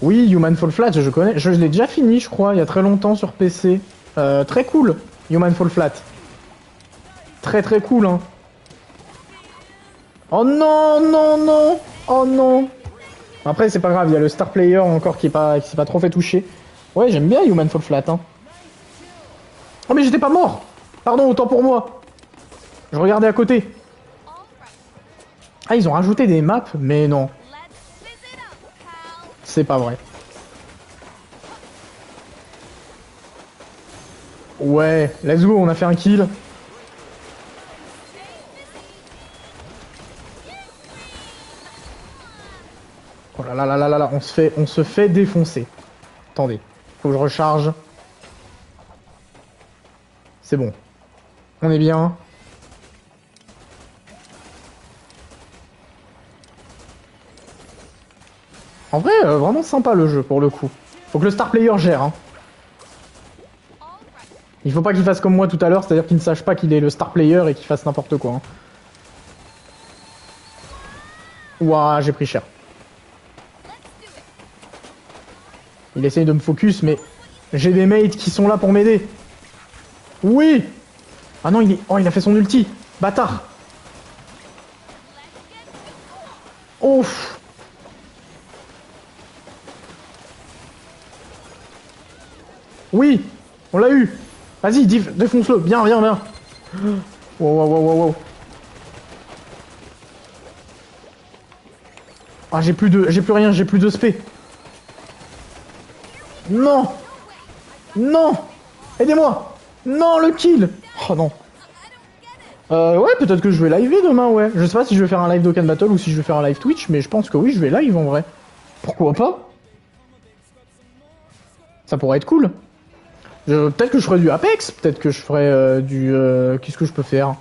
Oui, Human Fall Flat, je connais. Je l'ai déjà fini, je crois, il y a très longtemps sur PC. Très cool, Human Fall Flat. Très très cool, hein. Oh non! Oh non! Après, c'est pas grave, il y a le star player encore qui s'est pas trop fait toucher. Ouais, j'aime bien Human Fall Flat, hein. Oh, mais j'étais pas mort! Pardon, autant pour moi. Je regardais à côté. Ah, ils ont rajouté des maps, mais non. C'est pas vrai. Ouais, let's go, on a fait un kill. Oh là là là là là, on se fait défoncer. Attendez, faut que je recharge. C'est bon. On est bien. En vrai, vraiment sympa le jeu pour le coup. Faut que le star player gère. Hein. Il faut pas qu'il fasse comme moi tout à l'heure, c'est-à-dire qu'il ne sache pas qu'il est le star player et qu'il fasse n'importe quoi. Hein. Ouah, j'ai pris cher. Il essaye de me focus, mais j'ai des mates qui sont là pour m'aider. Oui! Ah non, il a fait son ulti. Bâtard. Ouf. Oui, on l'a eu. Vas-y, défonce-le. Bien. Wow. Ah, j'ai plus rien, j'ai plus de spé. Non. Aidez-moi. Non, le kill. Oh non. Ouais, peut-être que je vais live demain, ouais. Je sais pas si je vais faire un live d'Okan Battle ou si je vais faire un live Twitch, mais je pense que oui, je vais live en vrai. Pourquoi pas? Ça pourrait être cool. Peut-être que je ferais du Apex, peut-être que je ferais qu'est-ce que je peux faire?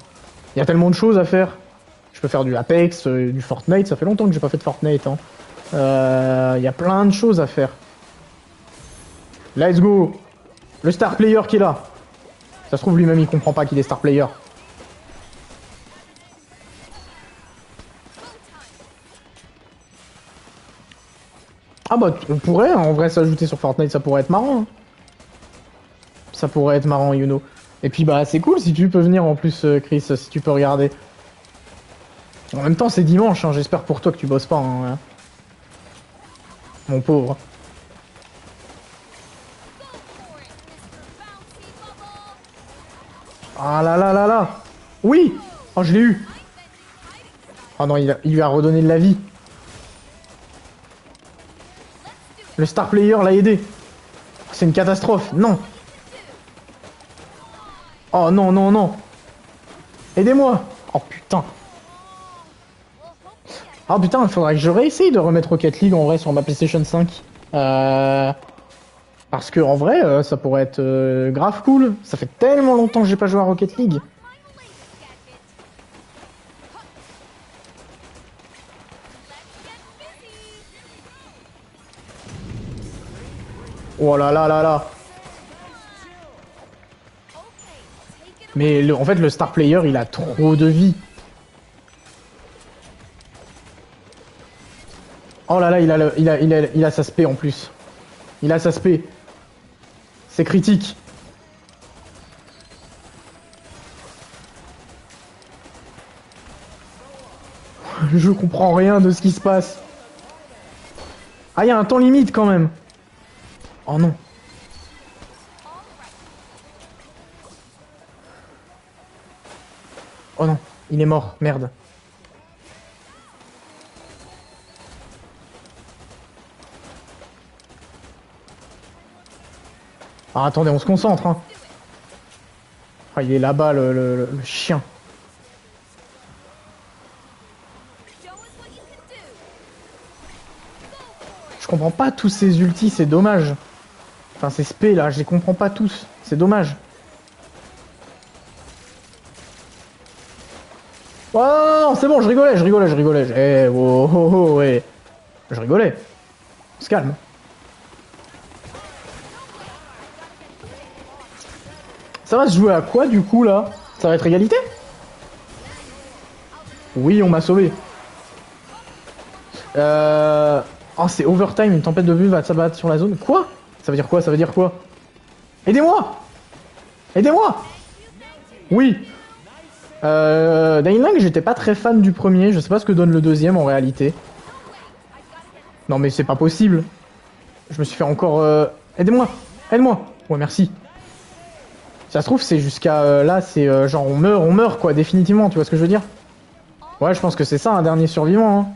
Il y a tellement de choses à faire. Je peux faire du Apex, du Fortnite, ça fait longtemps que j'ai pas fait de Fortnite. Hein. Il y a plein de choses à faire. Let's go! Le star player qui est là. Ça se trouve lui-même il comprend pas qu'il est star player. Ah bah on pourrait en vrai s'ajouter sur Fortnite, ça pourrait être marrant. Hein. Ça pourrait être marrant, you know. Et puis bah c'est cool si tu peux venir en plus, Chris, si tu peux regarder. En même temps c'est dimanche, hein, j'espère pour toi que tu bosses pas, hein, mon pauvre. Ah là là là là. Oui. Oh je l'ai eu. Oh non il lui a redonné de la vie. Le star player l'a aidé. C'est une catastrophe, non. Oh non non non. Aidez-moi. Oh putain. Ah putain, il faudrait que je réessaye de remettre Rocket League en vrai sur ma PlayStation 5. Parce que en vrai, ça pourrait être grave cool. Ça fait tellement longtemps que j'ai pas joué à Rocket League. Oh là là là là. Mais en fait, le star player, il a trop de vie. Oh là là, il a sa spé en plus. Il a sa spé. C'est critique. Je comprends rien de ce qui se passe. Ah, il y a un temps limite quand même. Oh non. Oh non, il est mort, merde. Ah attendez, on se concentre, hein. Ah, il est là-bas, le chien. Je comprends pas tous ces ultis, c'est dommage. Enfin, ces spé là, je les comprends pas tous. C'est dommage. Oh non, non, c'est bon, je rigolais, je rigolais, je rigolais. Eh, oh, oh, oh, ouais. Je rigolais. On se calme. Ça va se jouer à quoi du coup là? Ça va être égalité? Oui, on m'a sauvé. Oh, c'est overtime, une tempête de vue va s'abattre sur la zone. Quoi? Ça veut dire quoi? Ça veut dire quoi? Aidez-moi! Aidez-moi! Oui. Dying Light, j'étais pas très fan du premier. Je sais pas ce que donne le deuxième en réalité. Non mais c'est pas possible. Je me suis fait encore... Aidez-moi! Aide-moi! Ouais, merci. Ça se trouve, c'est jusqu'à... là, c'est genre on meurt quoi, définitivement. Tu vois ce que je veux dire? Ouais, je pense que c'est ça, un dernier survivant. Hein.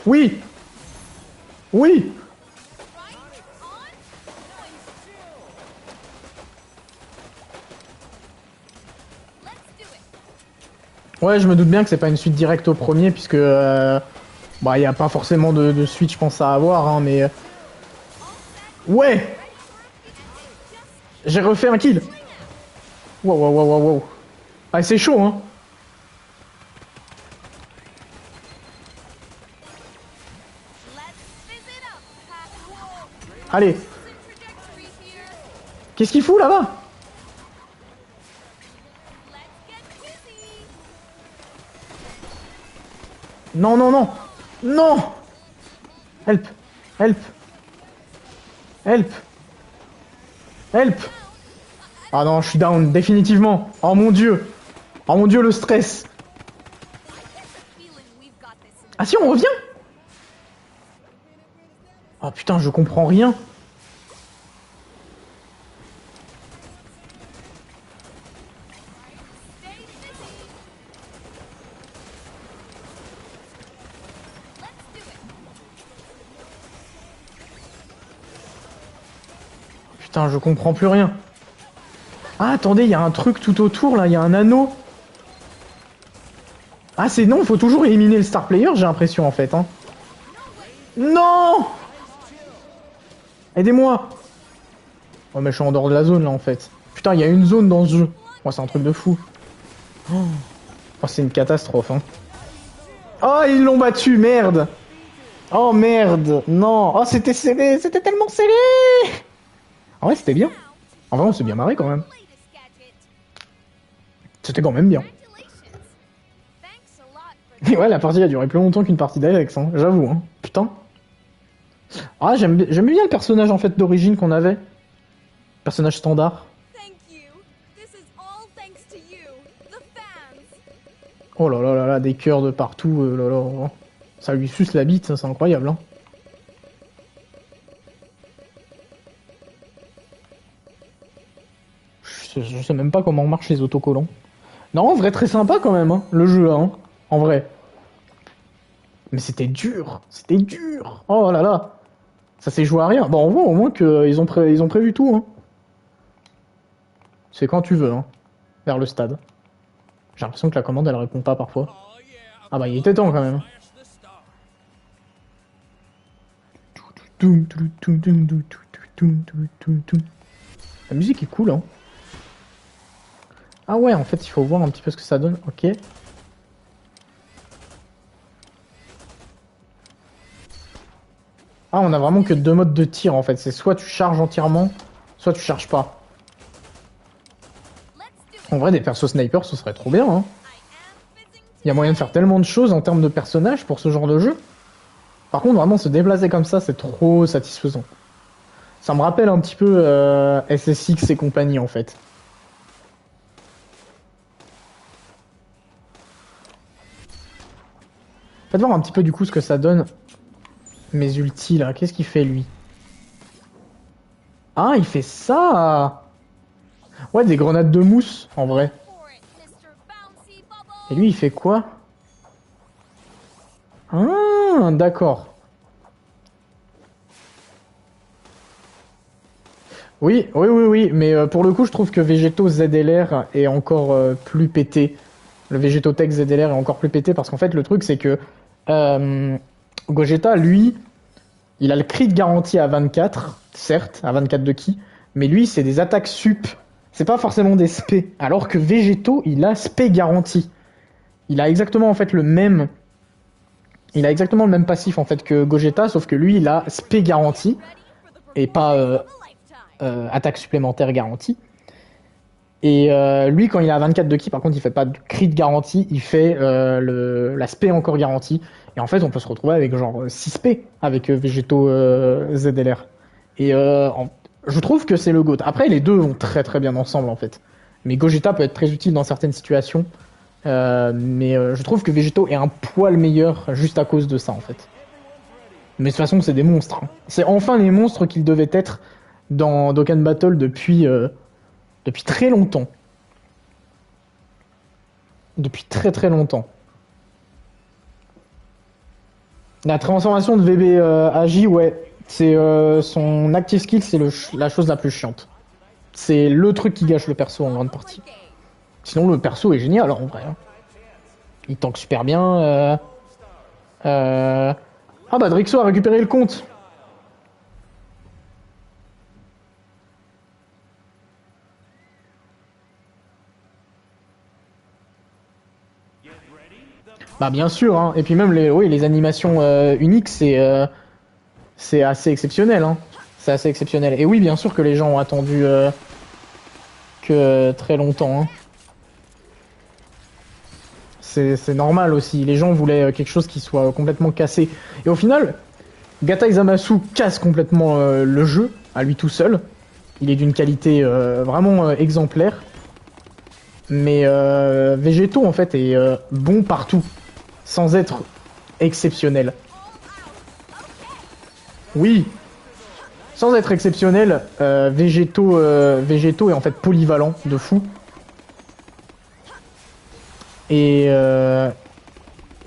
Oui! Oui! Ouais, je me doute bien que c'est pas une suite directe au premier, puisque... bah, il n'y a pas forcément de suite, je pense, à avoir, hein, mais... Ouais! J'ai refait un kill! Wow, wow, wow, wow, wow. Ah, c'est chaud, hein! Allez! Qu'est-ce qu'il fout, là-bas? Non, non, non! Non! Help! Help! Help! Help! Ah non, je suis down, définitivement! Oh mon dieu! Oh mon dieu, le stress! Ah si, on revient? Oh putain, je comprends rien! Putain, je comprends plus rien. Ah, attendez, il y a un truc tout autour, là, il y a un anneau. Ah c'est non, faut toujours éliminer le star player, j'ai l'impression en fait. Hein. Non. Aidez-moi. Oh mais je suis en dehors de la zone là en fait. Putain, il y a une zone dans ce jeu. Oh, c'est un truc de fou. Oh, c'est une catastrophe. Hein. Oh, ils l'ont battu, merde. Oh merde, non. Oh, c'était serré, c'était tellement serré. En vrai, c'était bien. En vrai, on s'est bien marré quand même. C'était quand même bien. Et ouais, la partie a duré plus longtemps qu'une partie d'Alex, hein. J'avoue. Hein. Putain. Ah, j'aime bien le personnage en fait d'origine qu'on avait. Personnage standard. Oh là là là là, des cœurs de partout. Là là. Ça lui suce la bite, c'est incroyable. Hein. Je sais même pas comment marchent les autocollants. Non, en vrai, très sympa quand même, hein, le jeu, hein, en vrai. Mais c'était dur, c'était dur. Oh là là, ça s'est joué à rien. Bon, on voit au moins qu'ils ont prévu tout. Hein. C'est quand tu veux, hein, vers le stade. J'ai l'impression que la commande, elle répond pas parfois. Ah bah, il était temps quand même. La musique est cool, hein. Ah ouais, en fait, il faut voir un petit peu ce que ça donne. Ok. Ah, on a vraiment que deux modes de tir, en fait. C'est soit tu charges entièrement, soit tu charges pas. En vrai, des persos sniper, ce serait trop bien, hein. Il y a moyen de faire tellement de choses en termes de personnages pour ce genre de jeu. Par contre, vraiment, se déplacer comme ça, c'est trop satisfaisant. Ça me rappelle un petit peu SSX et compagnie, en fait. Faites voir un petit peu du coup ce que ça donne. Mes ultis là, qu'est-ce qu'il fait lui? Ah, il fait ça! Ouais, des grenades de mousse en vrai. Et lui, il fait quoi? Ah, d'accord. Oui, oui, oui, oui, mais pour le coup, je trouve que Végéto ZLR est encore plus pété. Le Végétotech ZLR est encore plus pété parce qu'en fait, le truc, c'est que Gogeta, lui, il a le crit de garantie à 24, certes, à 24 de ki, mais lui, c'est des attaques sup. C'est pas forcément des spé. Alors que Végéto, il a spé garantie. Il a exactement en fait le même. Il a exactement le même passif en fait que Gogeta, sauf que lui, il a spé garantie et pas attaque supplémentaire garantie. Et lui, quand il a 24 de ki, par contre, il fait pas de crit de garantie, il fait la spé encore garantie. Et en fait, on peut se retrouver avec genre 6 spé avec Végéto ZLR. Et je trouve que c'est le GOAT. Après, les deux vont très très bien ensemble en fait. Mais Gogeta peut être très utile dans certaines situations. Mais je trouve que Végéto est un poil meilleur juste à cause de ça en fait. Mais de toute façon, c'est des monstres. Hein. C'est enfin les monstres qu'ils devaient être dans Dokkan Battle depuis très longtemps. Depuis très très longtemps. La transformation de VB Agi, ouais, c'est son active skill, c'est la chose la plus chiante. C'est le truc qui gâche le perso en grande partie. Sinon, le perso est génial en vrai. Hein. Il tank super bien. Ah bah Drixo a récupéré le compte. Bah bien sûr, hein. Et puis même les animations uniques, c'est assez exceptionnel. Hein. C'est assez exceptionnel. Et oui, bien sûr que les gens ont attendu que très longtemps. Hein. C'est normal aussi. Les gens voulaient quelque chose qui soit complètement cassé. Et au final, Gata Izamasu casse complètement le jeu à lui tout seul. Il est d'une qualité vraiment exemplaire. Mais Végéto en fait est bon partout, sans être exceptionnel. Oui, sans être exceptionnel, Végéto est en fait polyvalent de fou. Et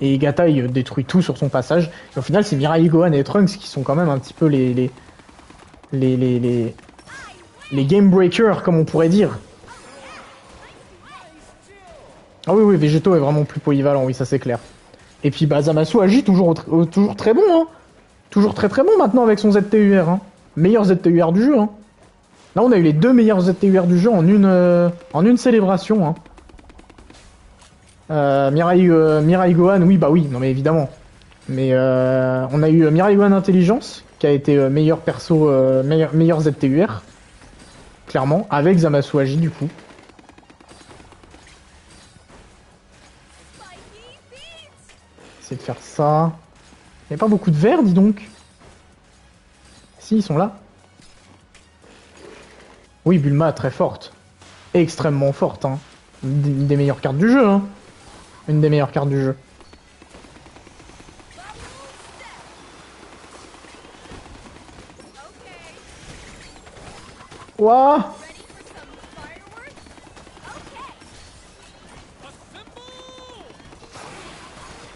Gata il détruit tout sur son passage. Et au final, c'est Mirai Gohan et Trunks qui sont quand même un petit peu les game breakers, comme on pourrait dire. Ah oui, oui, Végéto est vraiment plus polyvalent, oui, ça c'est clair. Et puis bah, Zamasu agit toujours, toujours très bon, hein. Toujours très très bon maintenant avec son ZTUR. Hein. Meilleur ZTUR du jeu. Hein. Là, on a eu les deux meilleurs ZTUR du jeu en une célébration. Hein. Mirai Gohan, oui, bah oui, non mais évidemment. Mais on a eu Mirai Gohan Intelligence, qui a été meilleur perso, meilleur ZTUR, clairement, avec Zamasu Agi du coup. Essayer de faire ça. Il n'y a pas beaucoup de verre, dis donc. Si, ils sont là. Oui, Bulma, très forte. Extrêmement forte, hein. Une des meilleures cartes du jeu, hein. Une des meilleures cartes du jeu. Ouah!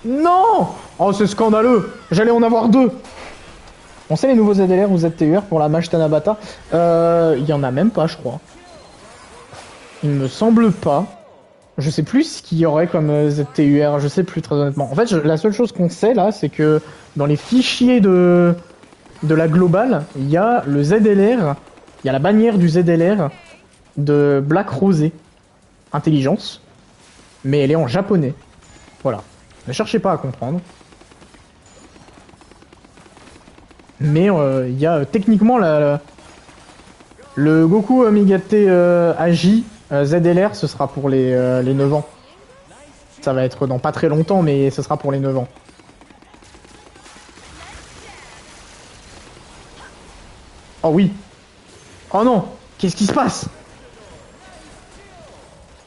Non! Oh, c'est scandaleux! J'allais en avoir deux! On sait les nouveaux ZLR ou ZTUR pour la mage Tanabata? Il y en a même pas, je crois. Il me semble pas. Je sais plus ce qu'il y aurait comme ZTUR, je sais plus très honnêtement. En fait, la seule chose qu'on sait là, c'est que dans les fichiers de la globale, il y a le ZLR, il y a la bannière du ZLR de Black Rosé. Intelligence. Mais elle est en japonais. Voilà. Ne cherchez pas à comprendre. Mais il y a techniquement le Goku Migate Agi ZLR, ce sera pour les 9 ans. Ça va être dans pas très longtemps, mais ce sera pour les 9 ans. Oh oui. Oh non. Qu'est-ce qui se passe?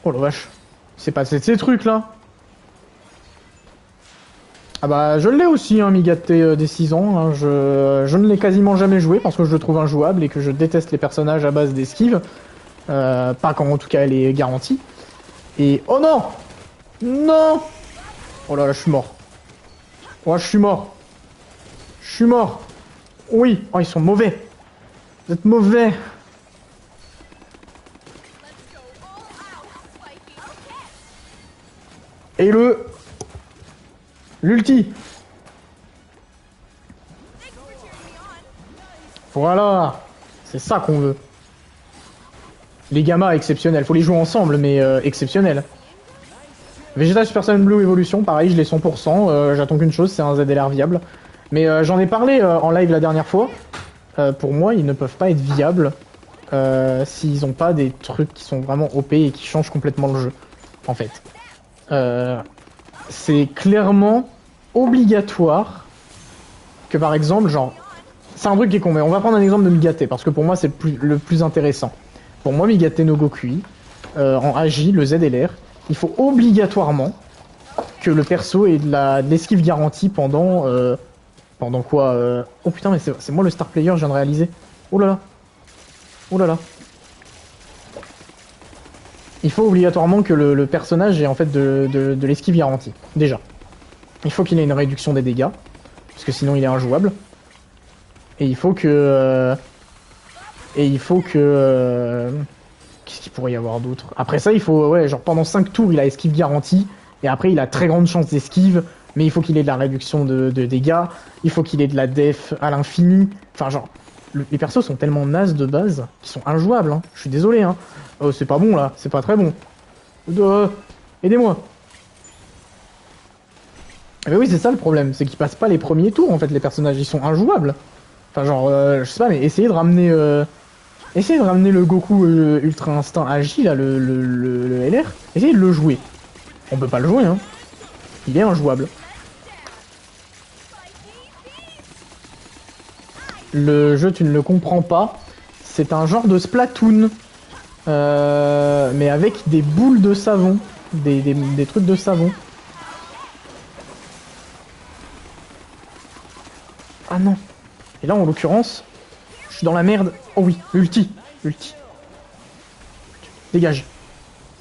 Oh la vache. C'est passé de ces trucs là. Ah bah je l'ai aussi, hein, Migate des 6 ans. Hein. Je ne l'ai quasiment jamais joué parce que je le trouve injouable et que je déteste les personnages à base d'esquive. Pas quand en tout cas elle est garantie. Et... Oh non! Non! Oh là là, je suis mort. Oh, je suis mort. Je suis mort. Oui. Oh, ils sont mauvais. Vous êtes mauvais. Et l'ulti. Voilà. C'est ça qu'on veut. Les gammas exceptionnels. Faut les jouer ensemble, mais exceptionnels. Vegeta Super Saiyan Blue Evolution, pareil, je l'ai 100%. J'attends qu'une chose, c'est un ZLR viable. Mais j'en ai parlé en live la dernière fois. Pour moi, ils ne peuvent pas être viables s'ils n'ont pas des trucs qui sont vraiment OP et qui changent complètement le jeu. En fait. C'est clairement obligatoire que par exemple, genre... C'est un truc qui est con, mais on va prendre un exemple de Migate, parce que pour moi c'est le plus intéressant. Pour moi, Migate no Gokui, en Agi, le ZLR, il faut obligatoirement que le perso ait de l'esquive garantie pendant... pendant quoi Oh putain, mais c'est moi le star player, je viens de réaliser. Oh là là. Oh là là. Il faut obligatoirement que le personnage ait en fait de l'esquive garantie. Déjà. Il faut qu'il ait une réduction des dégâts, parce que sinon il est injouable. Et il faut que... Qu'est-ce qu'il pourrait y avoir d'autre? Après ça, il faut... Ouais, genre pendant 5 tours, il a esquive garantie. Et après, il a très grande chance d'esquive. Mais il faut qu'il ait de la réduction de dégâts. Il faut qu'il ait de la def à l'infini. Enfin, genre... Les persos sont tellement nazes de base qu'ils sont injouables. Hein. Je suis désolé. Hein. Oh, c'est pas bon, là. C'est pas très bon. Aidez-moi. Mais oui, c'est ça le problème. C'est qu'ils passent pas les premiers tours, en fait, les personnages. Ils sont injouables. Enfin, genre, je sais pas, mais essayez de ramener le Goku Ultra Instinct Agi, là, le LR. Essayez de le jouer. On peut pas le jouer, hein. Il est injouable. Le jeu, tu ne le comprends pas. C'est un genre de Splatoon. Mais avec des boules de savon. Des trucs de savon. Ah non. Et là, en l'occurrence, je suis dans la merde. Oh oui, l'ulti. L'ulti. Dégage.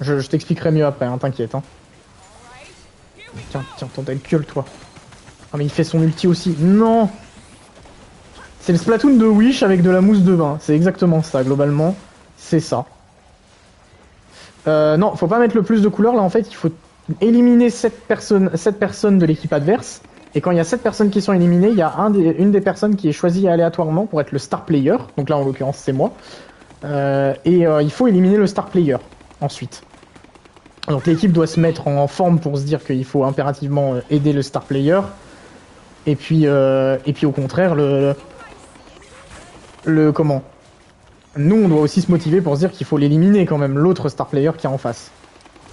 Je t'expliquerai mieux après, hein, t'inquiète. Hein. Tiens, ton telle gueule, toi. Ah, mais il fait son ulti aussi. Non. C'est le Splatoon de Wish avec de la mousse de bain. C'est exactement ça, globalement. C'est ça. Non, faut pas mettre le plus de couleurs. Là, en fait, il faut éliminer 7 personnes de l'équipe adverse. Et quand il y a 7 personnes qui sont éliminées, il y a une des personnes qui est choisie aléatoirement pour être le star player. Donc là, en l'occurrence, c'est moi. Il faut éliminer le star player ensuite. Donc l'équipe doit se mettre en forme pour se dire qu'il faut impérativement aider le star player. Et puis au contraire, comment nous, on doit aussi se motiver pour se dire qu'il faut l'éliminer quand même, l'autre star player qui est en face.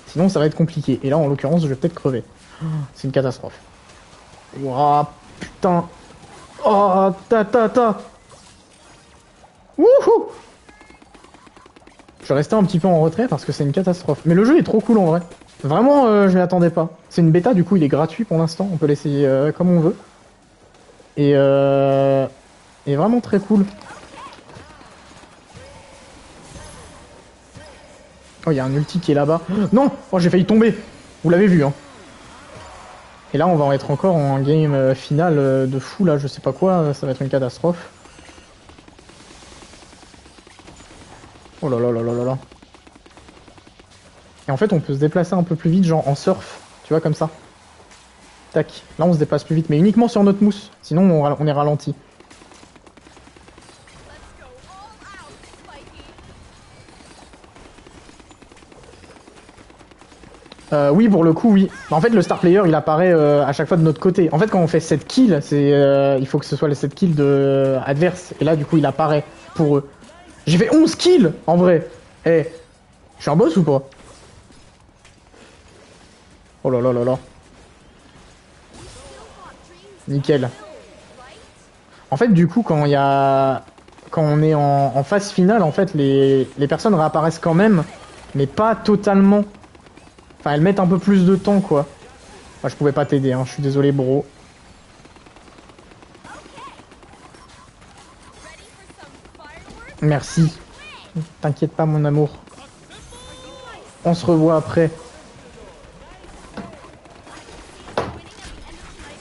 Sinon, ça va être compliqué. Et là, en l'occurrence, je vais peut-être crever. C'est une catastrophe. Ouah, putain. Oh, ta. Wouhou. Je vais rester un petit peu en retrait parce que c'est une catastrophe. Mais le jeu est trop cool en vrai. Vraiment, je m'y attendais pas. C'est une bêta, du coup, il est gratuit pour l'instant. On peut l'essayer comme on veut. Et vraiment très cool. Oh, il y a un ulti qui est là-bas. Non! Oh, j'ai failli tomber. Vous l'avez vu, hein. Et là, on va être encore en game final de fou, là. Je sais pas quoi. Ça va être une catastrophe. Oh là là là là là là. Et en fait, on peut se déplacer un peu plus vite, genre en surf. Tu vois, comme ça. Tac. Là, on se déplace plus vite, mais uniquement sur notre mousse. Sinon, on est ralenti. Oui, pour le coup, oui. En fait, le star player, il apparaît à chaque fois de notre côté. En fait, quand on fait 7 kills, il faut que ce soit les 7 kills de adverse. Et là, du coup, il apparaît pour eux. J'ai fait 11 kills, en vrai. Eh, je suis un boss ou pas? Oh là là là là. Nickel. En fait, du coup, quand on est en phase finale, en fait, les personnes réapparaissent quand même, mais pas totalement. Enfin, elles mettent un peu plus de temps, quoi. Moi, je pouvais pas t'aider, hein. Je suis désolé, bro. Merci. T'inquiète pas, mon amour. On se revoit après.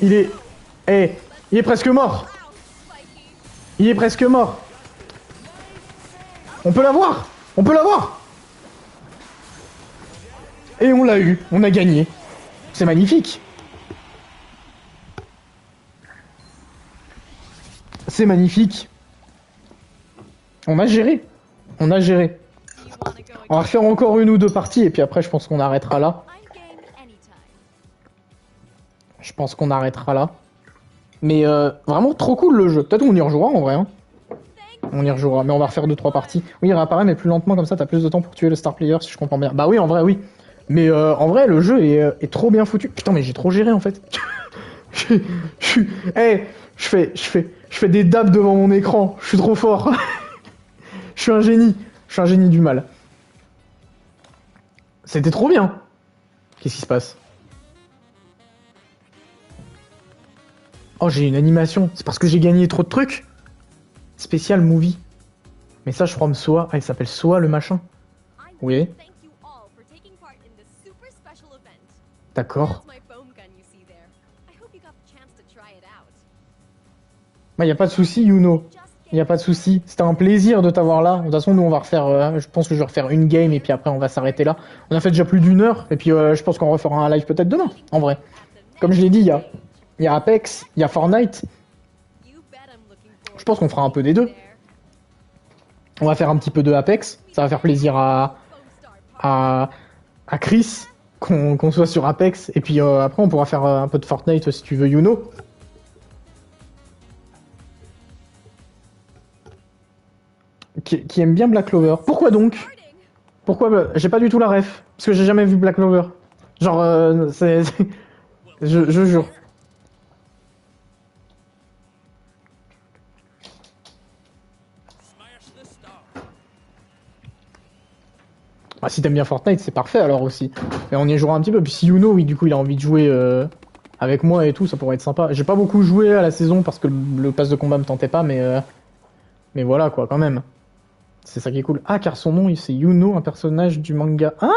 Il est... Eh, il est presque mort. Il est presque mort. On peut l'avoir. On peut l'avoir. Et on l'a eu. On a gagné. C'est magnifique. C'est magnifique. On a géré. On a géré. On va refaire encore une ou deux parties et puis après je pense qu'on arrêtera là. Je pense qu'on arrêtera là. Mais vraiment trop cool le jeu. Peut-être on y rejouera en vrai. Hein. On y rejouera. Mais on va refaire 2-3 parties. Oui, il réapparaît mais plus lentement comme ça t'as plus de temps pour tuer le star player si je comprends bien. Bah oui, en vrai oui. Mais en vrai le jeu est trop bien foutu. Putain mais j'ai trop géré en fait. Hey, je fais des dabs devant mon écran. Je suis trop fort. Je suis un génie. Je suis un génie du mal. C'était trop bien. Qu'est-ce qui se passe? Oh, j'ai une animation. C'est parce que j'ai gagné trop de trucs. Spécial movie. Message from Soa. Ah, il s'appelle Soa le machin. Oui. D'accord. Bah, y a pas de souci, Yuno. Y a pas de souci. C'était un plaisir de t'avoir là. De toute façon, nous, on va refaire. Je pense que je vais refaire une game et puis après, on va s'arrêter là. On a fait déjà plus d'1 heure. Et puis, je pense qu'on refera un live peut-être demain. En vrai. Comme je l'ai dit, il y a Apex, il y a Fortnite. Je pense qu'on fera un peu des deux. On va faire un petit peu de Apex. Ça va faire plaisir à Chris qu'on soit sur Apex. Et puis après, on pourra faire un peu de Fortnite si tu veux, Yuno. Qui aime bien Black Clover. Pourquoi donc? Pourquoi? J'ai pas du tout la ref. Parce que j'ai jamais vu Black Clover. Genre, je jure. Ah, si t'aimes bien Fortnite, c'est parfait alors aussi. Mais on y jouera un petit peu. Puis si Yuno, oui, du coup, il a envie de jouer avec moi et tout, ça pourrait être sympa. J'ai pas beaucoup joué à la saison parce que le pass de combat me tentait pas, mais voilà quoi, quand même. C'est ça qui est cool. Ah, car son nom, c'est Yuno, un personnage du manga. Ah,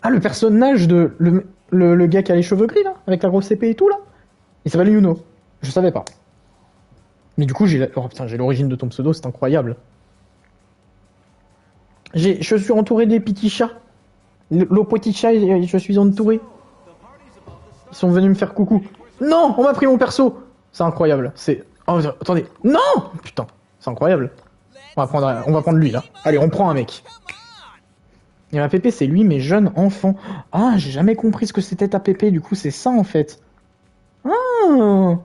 le personnage de le gars qui a les cheveux gris là, avec la grosse épée et tout là. Il s'appelle Yuno. Je savais pas. Mais du coup, j'ai l'origine de ton pseudo, c'est incroyable. Je suis entouré des petits chats. Le petit chat, je suis entouré. Ils sont venus me faire coucou. Non, on m'a pris mon perso. C'est incroyable. C'est... Oh, attendez. Non. Putain, c'est incroyable. On va prendre lui, là. Allez, on prend un mec. Et ma pépé, c'est lui, mes jeunes enfants. Ah, j'ai jamais compris ce que c'était ta pépé. Du coup, c'est ça, en fait. Ah,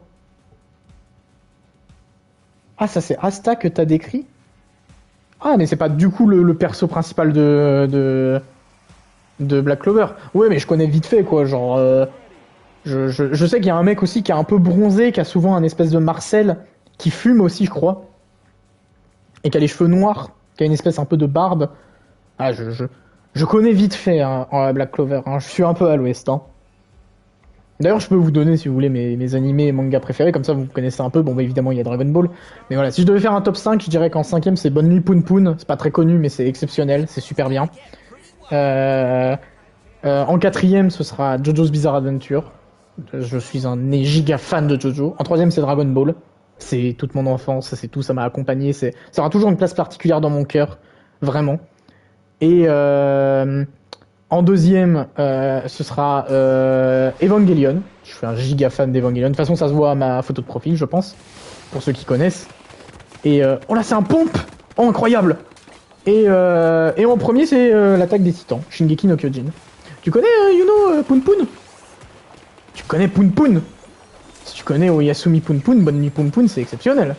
ah ça, c'est Asta que t'as décrit. Ah, mais c'est pas du coup le perso principal de Black Clover. Ouais, mais je connais vite fait, quoi. Genre, je sais qu'il y a un mec aussi qui est un peu bronzé, qui a souvent un espèce de Marcel, qui fume aussi, je crois, et qui a les cheveux noirs, qui a une espèce un peu de barbe. Ah, je connais vite fait hein, Black Clover. Hein. Je suis un peu à l'ouest. Hein. D'ailleurs, je peux vous donner, si vous voulez, mes animés et mangas préférés, comme ça vous connaissez un peu. Bon, bah évidemment, il y a Dragon Ball. Mais voilà, si je devais faire un top 5, je dirais qu'en cinquième, c'est Bonne Nuit Poon Poon. C'est pas très connu, mais c'est exceptionnel, c'est super bien. Euh, en quatrième, ce sera JoJo's Bizarre Adventure. Je suis un giga fan de JoJo. En troisième, c'est Dragon Ball. C'est toute mon enfance, c'est tout, ça m'a accompagné. Ça aura toujours une place particulière dans mon cœur, vraiment. Et en deuxième, ce sera Evangelion. Je suis un giga fan d'Evangelion. De toute façon, ça se voit à ma photo de profil, je pense, pour ceux qui connaissent. Et oh là, c'est un pompe. Oh, incroyable. Et en premier, c'est l'attaque des Titans, Shingeki no Kyojin. Tu connais Yuno Poon Poon? Tu connais Poon Poon? Si tu connais Oyasumi Poon Poon, Bonne Nuit Poon Poon, c'est exceptionnel.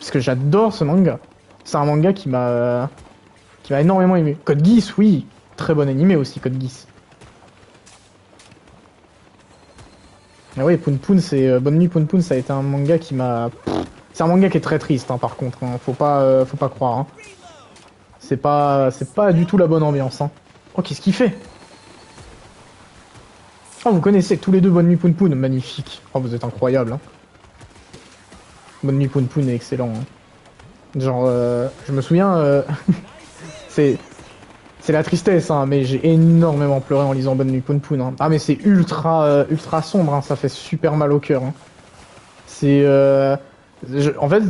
Parce que j'adore ce manga. C'est un manga qui m'a énormément aimé. Code Geass, oui, très bon animé aussi, Code Geass. Ah oui, Poon Poon, c'est Bonne Nuit Poon Poon, ça a été un manga qui m'a. C'est un manga qui est très triste, hein, par contre. Hein. Faut pas croire. Hein. C'est pas du tout la bonne ambiance. Hein. Oh, qu'est-ce qu'il fait? Oh, vous connaissez tous les deux Bonne Nuit Poon Poon, magnifique. Oh, vous êtes incroyables. Hein. Bonne Nuit Poon Poon est excellent. Hein. Genre, je me souviens, c'est la tristesse, hein, mais j'ai énormément pleuré en lisant Bonne Nuit Poon Poon. Hein. Ah, mais c'est ultra sombre, hein, ça fait super mal au cœur. Hein. C'est, en fait,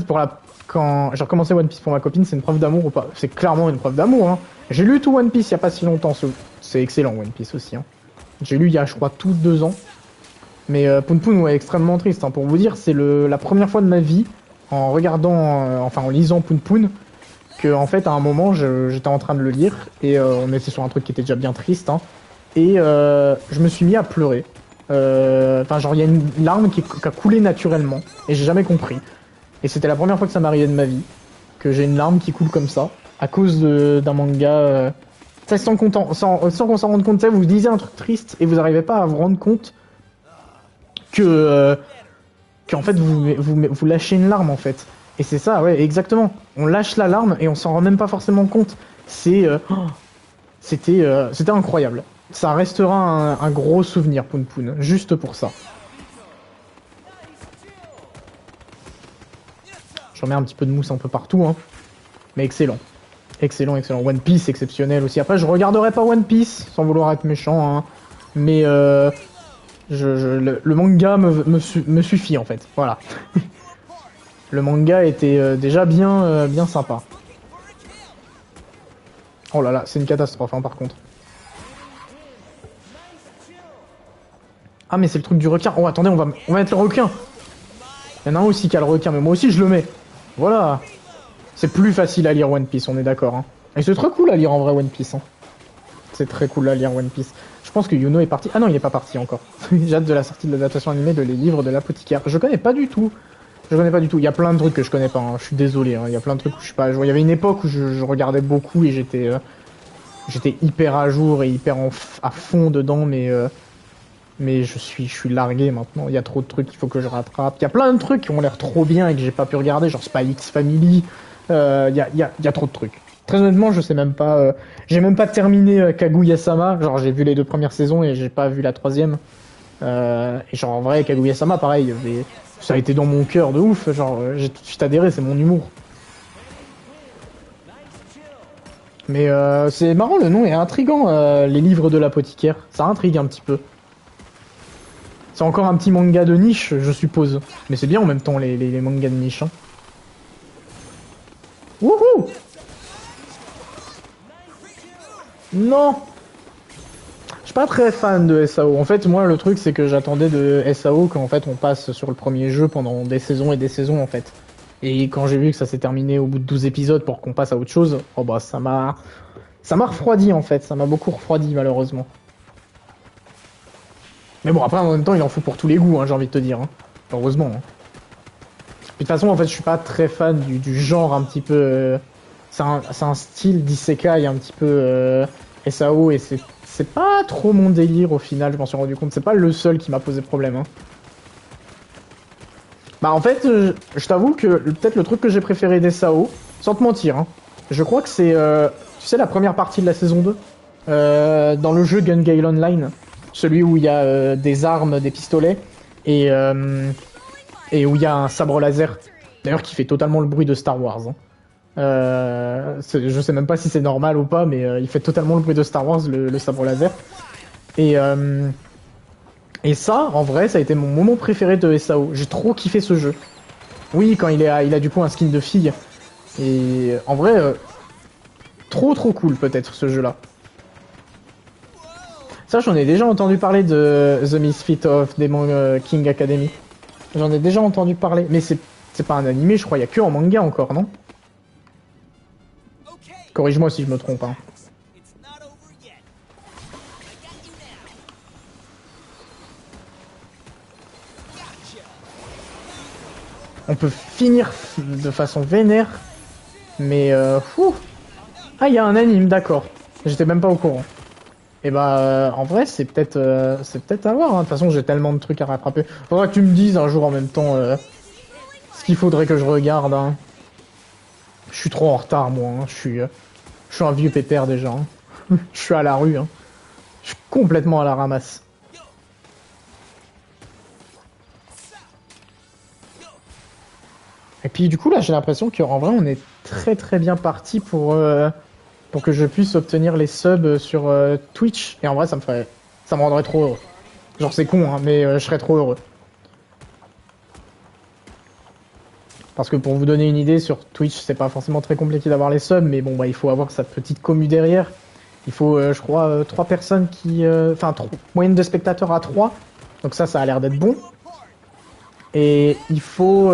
quand j'ai recommencé One Piece pour ma copine, c'est une preuve d'amour ou pas? C'est clairement une preuve d'amour. Hein. J'ai lu tout One Piece il y a pas si longtemps. C'est excellent One Piece aussi. Hein. J'ai lu il y a, je crois, tout 2 ans. Mais Poon Poon, ouais, extrêmement triste. Hein. Pour vous dire, c'est la première fois de ma vie, en regardant, enfin en lisant Poon Poon, que en fait, à un moment, j'étais en train de le lire, et on était sur un truc qui était déjà bien triste, hein, et je me suis mis à pleurer. Enfin, genre, il y a une larme qui a coulé naturellement, et j'ai jamais compris. Et c'était la première fois que ça m'arrivait de ma vie, que j'ai une larme qui coule comme ça, à cause d'un manga... Ça, sans qu'on s'en rende compte, vous lisez un truc triste, et vous n'arrivez pas à vous rendre compte que qu'en fait vous lâchez une larme en fait. Et c'est ça, ouais, exactement. On lâche la larme et on s'en rend même pas forcément compte. C'était incroyable. Ça restera un gros souvenir, Poon Poon, juste pour ça. Je remets un petit peu de mousse un peu partout, hein. Mais excellent. Excellent, excellent. One Piece, exceptionnel aussi. Après, je regarderai pas One Piece, sans vouloir être méchant, hein. Mais le manga me suffit en fait. Voilà. Le manga était déjà bien sympa. Oh là là, c'est une catastrophe hein, par contre. Ah mais c'est le truc du requin. Oh attendez, on va mettre le requin. Il y en a un aussi qui a le requin, mais moi aussi je le mets. Voilà. C'est plus facile à lire One Piece, on est d'accord. Hein. Et c'est très cool à lire en vrai One Piece. Hein. C'est très cool à lire One Piece. Je pense que Yuno est parti. Ah non, il est pas parti encore. J'ai hâte de la sortie de l'adaptation animée de Les Livres de l'Apothicaire. Je connais pas du tout. Je connais pas du tout. Il y a plein de trucs que je connais pas. Hein. Je suis désolé. Hein. Il y a plein de trucs où je suis pas à jour. Il y avait une époque où je regardais beaucoup et j'étais hyper à jour et hyper à fond dedans, mais je suis largué maintenant. Il y a trop de trucs qu'il faut que je rattrape. Il y a plein de trucs qui ont l'air trop bien et que j'ai pas pu regarder, genre Spy X Family. Il y a trop de trucs. Très honnêtement, je sais même pas. J'ai même pas terminé Kaguya-sama. Genre, j'ai vu les 2 premières saisons et j'ai pas vu la 3e. Et genre, en vrai, Kaguya-sama, pareil. Ça a été dans mon cœur de ouf. Genre, j'ai tout de suite adhéré. C'est mon humour. Mais c'est marrant, le nom est intriguant. Les livres de l'apothicaire. Ça intrigue un petit peu. C'est encore un petit manga de niche, je suppose. Mais c'est bien en même temps, les mangas de niche. Hein. Wouhou! Non! Je suis pas très fan de SAO. En fait, moi, le truc, c'est que j'attendais de SAO qu'en fait, on passe sur le premier jeu pendant des saisons et des saisons, en fait. Et quand j'ai vu que ça s'est terminé au bout de 12 épisodes pour qu'on passe à autre chose, oh bah, ça m'a refroidi, en fait. Ça m'a beaucoup refroidi, malheureusement. Mais bon, après, en même temps, il en faut pour tous les goûts, hein, j'ai envie de te dire. Hein. Heureusement. Hein. Puis, de toute façon, en fait, je suis pas très fan du genre un petit peu. C'est un style d'isekai un petit peu SAO et c'est pas trop mon délire au final, je m'en suis rendu compte. C'est pas le seul qui m'a posé problème. Hein. Bah, en fait, je t'avoue que peut-être le truc que j'ai préféré des SAO, sans te mentir, hein, je crois que c'est. Tu sais, la première partie de la saison 2 dans le jeu Gun Gale Online. Celui où il y a des armes, des pistolets et où il y a un sabre laser. D'ailleurs, qui fait totalement le bruit de Star Wars. Hein. Je sais même pas si c'est normal ou pas, mais il fait totalement le bruit de Star Wars, le sabre laser. Et, et ça, en vrai, ça a été mon moment préféré de SAO. J'ai trop kiffé ce jeu. Oui, quand il a du coup un skin de fille. Et en vrai, trop cool peut-être ce jeu-là. Ça, j'en ai déjà entendu parler de The Misfit of Demon King Academy. J'en ai déjà entendu parler, mais c'est pas un animé, je crois, il y a que en manga encore, non? Corrige-moi si je me trompe. Hein. On peut finir de façon vénère, mais ah, il y a un anime, d'accord. J'étais même pas au courant. Et bah, en vrai, c'est peut-être à voir. Hein. De toute façon, j'ai tellement de trucs à rattraper. Faudra que tu me dises un jour en même temps ce qu'il faudrait que je regarde. Hein. Je suis trop en retard, moi. Hein. Je suis un vieux pépère déjà. Hein. Je suis à la rue. Hein. Je suis complètement à la ramasse. Et puis du coup là j'ai l'impression qu'en vrai on est très bien parti pour que je puisse obtenir les subs sur Twitch. Et en vrai ça me rendrait trop heureux. Genre c'est con hein, mais je serais trop heureux. Parce que pour vous donner une idée sur Twitch c'est pas forcément très compliqué d'avoir les subs, mais bon bah il faut avoir sa petite commu derrière. Il faut je crois 3 personnes qui... Enfin moyenne de spectateurs à 3. Donc ça a l'air d'être bon. Et il faut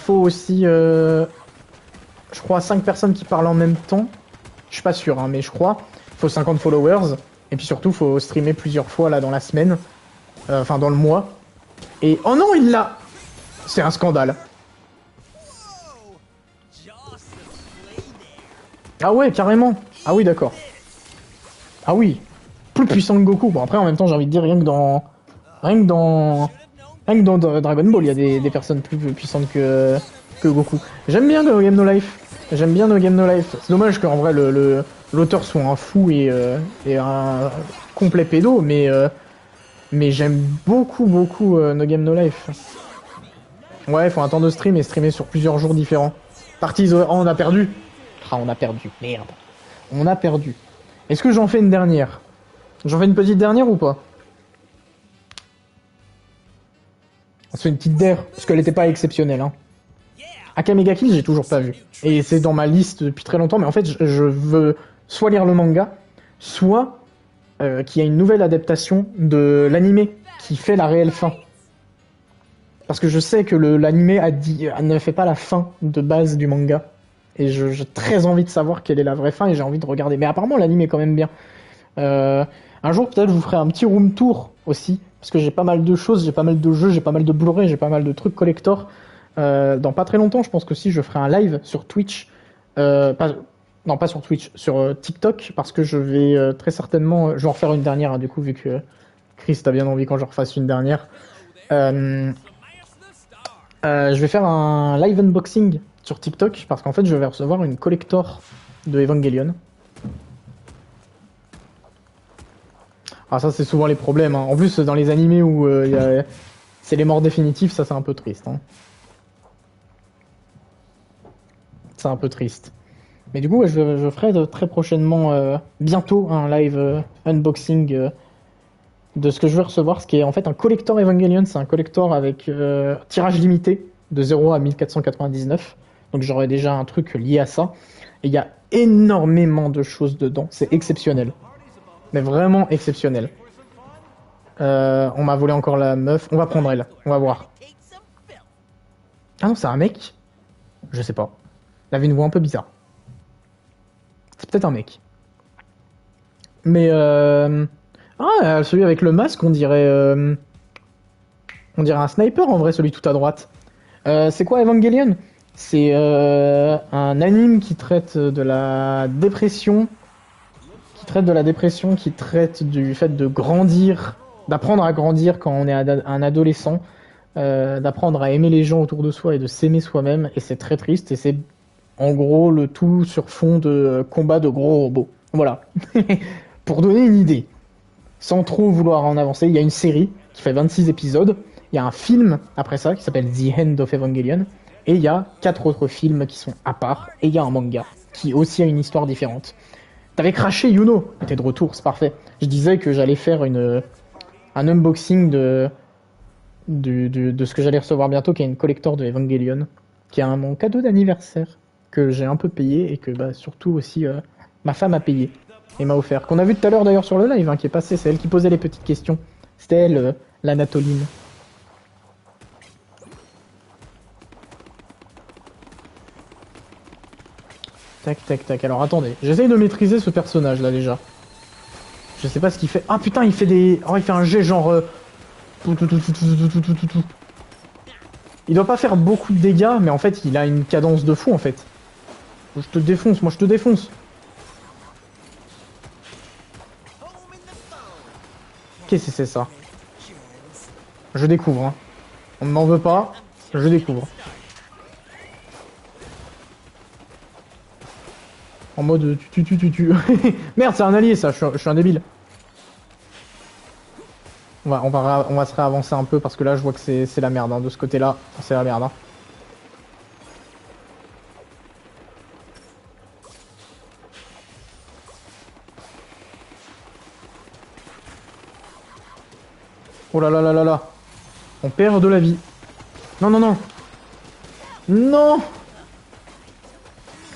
aussi, je crois, 5 personnes qui parlent en même temps. Je suis pas sûr, hein, mais je crois. Il faut 50 followers. Et puis surtout, il faut streamer plusieurs fois là dans la semaine. Enfin, dans le mois. Et oh non, il l'a. C'est un scandale. Ah ouais, carrément. Ah oui, d'accord. Ah oui. Plus puissant que Goku. Bon, après, en même temps, j'ai envie de dire, rien que dans Dragon Ball, il y a des personnes plus puissantes que Goku. J'aime bien No Game No Life. J'aime bien No Game No Life. C'est dommage qu'en vrai l'auteur soit un fou et un complet pédo, mais j'aime beaucoup No Game No Life. Ouais, il faut un temps de stream et streamer sur plusieurs jours différents. Parties, oh, on a perdu. Ah, on a perdu. Merde. On a perdu. Est-ce que j'en fais une dernière? J'en fais une petite dernière ou pas? On se fait une petite der, parce qu'elle n'était pas exceptionnelle. Hein. Akamega Kill, j'ai toujours pas vu. Et c'est dans ma liste depuis très longtemps, mais en fait, je veux soit lire le manga, soit qu'il y a une nouvelle adaptation de l'animé qui fait la réelle fin. Parce que je sais que l'animé ne fait pas la fin de base du manga. Et j'ai très envie de savoir quelle est la vraie fin et j'ai envie de regarder. Mais apparemment, l'animé est quand même bien. Un jour, peut-être, je vous ferai un petit room tour aussi. Parce que j'ai pas mal de choses, j'ai pas mal de jeux, j'ai pas mal de Blu-ray, j'ai pas mal de trucs collector. Dans pas très longtemps, je pense que si je ferai un live sur Twitch. Non, pas sur Twitch, sur TikTok. Parce que je vais très certainement... je vais en refaire une dernière, hein, du coup, vu que Chris a bien envie quand je refasse une dernière. Je vais faire un live unboxing sur TikTok. Parce qu'en fait, je vais recevoir une collector de Evangelion. Ah, ça, c'est souvent les problèmes. Hein. En plus, dans les animés où c'est les morts définitives, ça, c'est un peu triste. Hein. C'est un peu triste. Mais du coup, je ferai très prochainement, bientôt, un live unboxing de ce que je vais recevoir. Ce qui est en fait un collector Evangelion. C'est un collector avec tirage limité de 0 à 1499. Donc j'aurai déjà un truc lié à ça. Et il y a énormément de choses dedans. C'est exceptionnel. Mais vraiment exceptionnel. On m'a volé encore la meuf. On va prendre elle. On va voir. Ah non, c'est un mec? Je sais pas. Il avait une voix un peu bizarre. C'est peut-être un mec. Mais celui avec le masque, on dirait un sniper en vrai, celui tout à droite. C'est quoi Evangelion? C'est un anime qui traite de la dépression, qui traite du fait de grandir, d'apprendre à grandir quand on est un adolescent, d'apprendre à aimer les gens autour de soi et de s'aimer soi-même. Et c'est très triste et c'est en gros le tout sur fond de combat de gros robots. Voilà. Pour donner une idée, sans trop vouloir en avancer, il y a une série qui fait 26 épisodes. Il y a un film après ça qui s'appelle The End of Evangelion. Et il y a 4 autres films qui sont à part. Et il y a un manga qui aussi a une histoire différente. T'avais craché Yuno, t'es de retour, c'est parfait. Je disais que j'allais faire un unboxing de ce que j'allais recevoir bientôt, qui est une collector de Evangelion, qui est mon cadeau d'anniversaire, que j'ai un peu payé et que surtout aussi ma femme a payé et m'a offert. Qu'on a vu tout à l'heure d'ailleurs sur le live, hein, qui est passé, c'est elle qui posait les petites questions. C'était elle, l'Anatoline. Tac, tac, tac. Alors attendez, j'essaye de maîtriser ce personnage là déjà. Je sais pas ce qu'il fait. Ah putain, il fait des. Oh, il fait un jet genre. Il doit pas faire beaucoup de dégâts, mais en fait, il a une cadence de fou en fait. Je te défonce, moi je te défonce. Qu'est-ce que c'est ça? Je découvre. Hein. On ne m'en veut pas, je découvre. En mode tu. Merde, c'est un allié ça, je suis un débile. On va se réavancer un peu parce que là je vois que c'est la merde. Hein. De ce côté-là, c'est la merde. Hein. Oh là là là là là. On perd de la vie. Non, non, non. Non.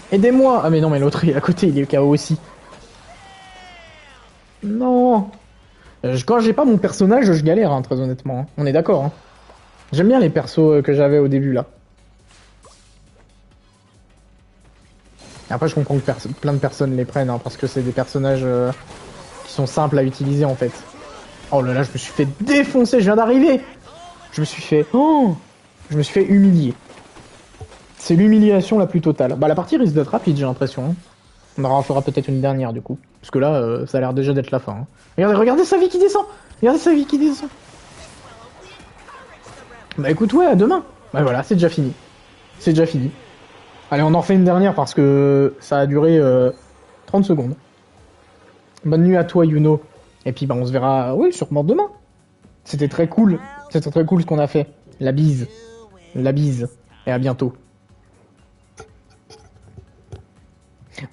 Aidez-moi. Ah mais non, mais l'autre il est à côté, il est KO aussi. Non. Quand j'ai pas mon personnage, je galère, hein, très honnêtement. Hein. On est d'accord. Hein. J'aime bien les persos que j'avais au début là. Et après, je comprends que plein de personnes les prennent hein, parce que c'est des personnages qui sont simples à utiliser en fait. Oh là là, je me suis fait défoncer, je viens d'arriver. Je me suis fait... Oh, je me suis fait humilier. C'est l'humiliation la plus totale. Bah la partie risque d'être rapide, j'ai l'impression. Hein. On en fera peut-être une dernière du coup. Parce que là, ça a l'air déjà d'être la fin. Hein. Regardez sa vie qui descend. Regardez sa vie qui descend. Bah écoute, ouais, à demain. Bah voilà, c'est déjà fini. C'est déjà fini. Allez, on en refait une dernière parce que ça a duré 30 secondes. Bonne nuit à toi, Yuno. Et puis bah on se verra, oui, sûrement demain. C'était très cool. C'était très cool ce qu'on a fait. La bise. La bise. Et à bientôt.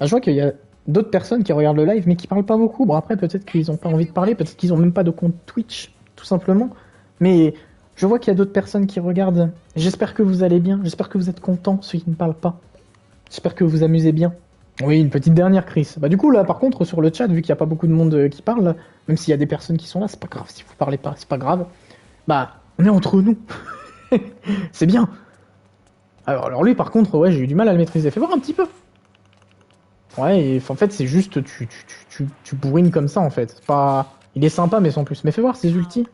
Ah, je vois qu'il y a d'autres personnes qui regardent le live mais qui parlent pas beaucoup. Bon après peut-être qu'ils ont pas envie de parler, peut-être qu'ils ont même pas de compte Twitch, tout simplement. Mais je vois qu'il y a d'autres personnes qui regardent. J'espère que vous allez bien, j'espère que vous êtes contents, ceux qui ne parlent pas. J'espère que vous vous amusez bien. Oui, une petite dernière, Chris. Bah du coup là par contre sur le chat, vu qu'il n'y a pas beaucoup de monde qui parle, même s'il y a des personnes qui sont là, c'est pas grave si vous parlez pas, c'est pas grave. Bah, on est entre nous. C'est bien. Alors lui par contre, ouais, j'ai eu du mal à le maîtriser. Fais voir un petit peu. Ouais, et, en fait, c'est juste, tu bourrines comme ça, en fait. Pas... Il est sympa, mais sans plus. Mais fais voir ses ultis.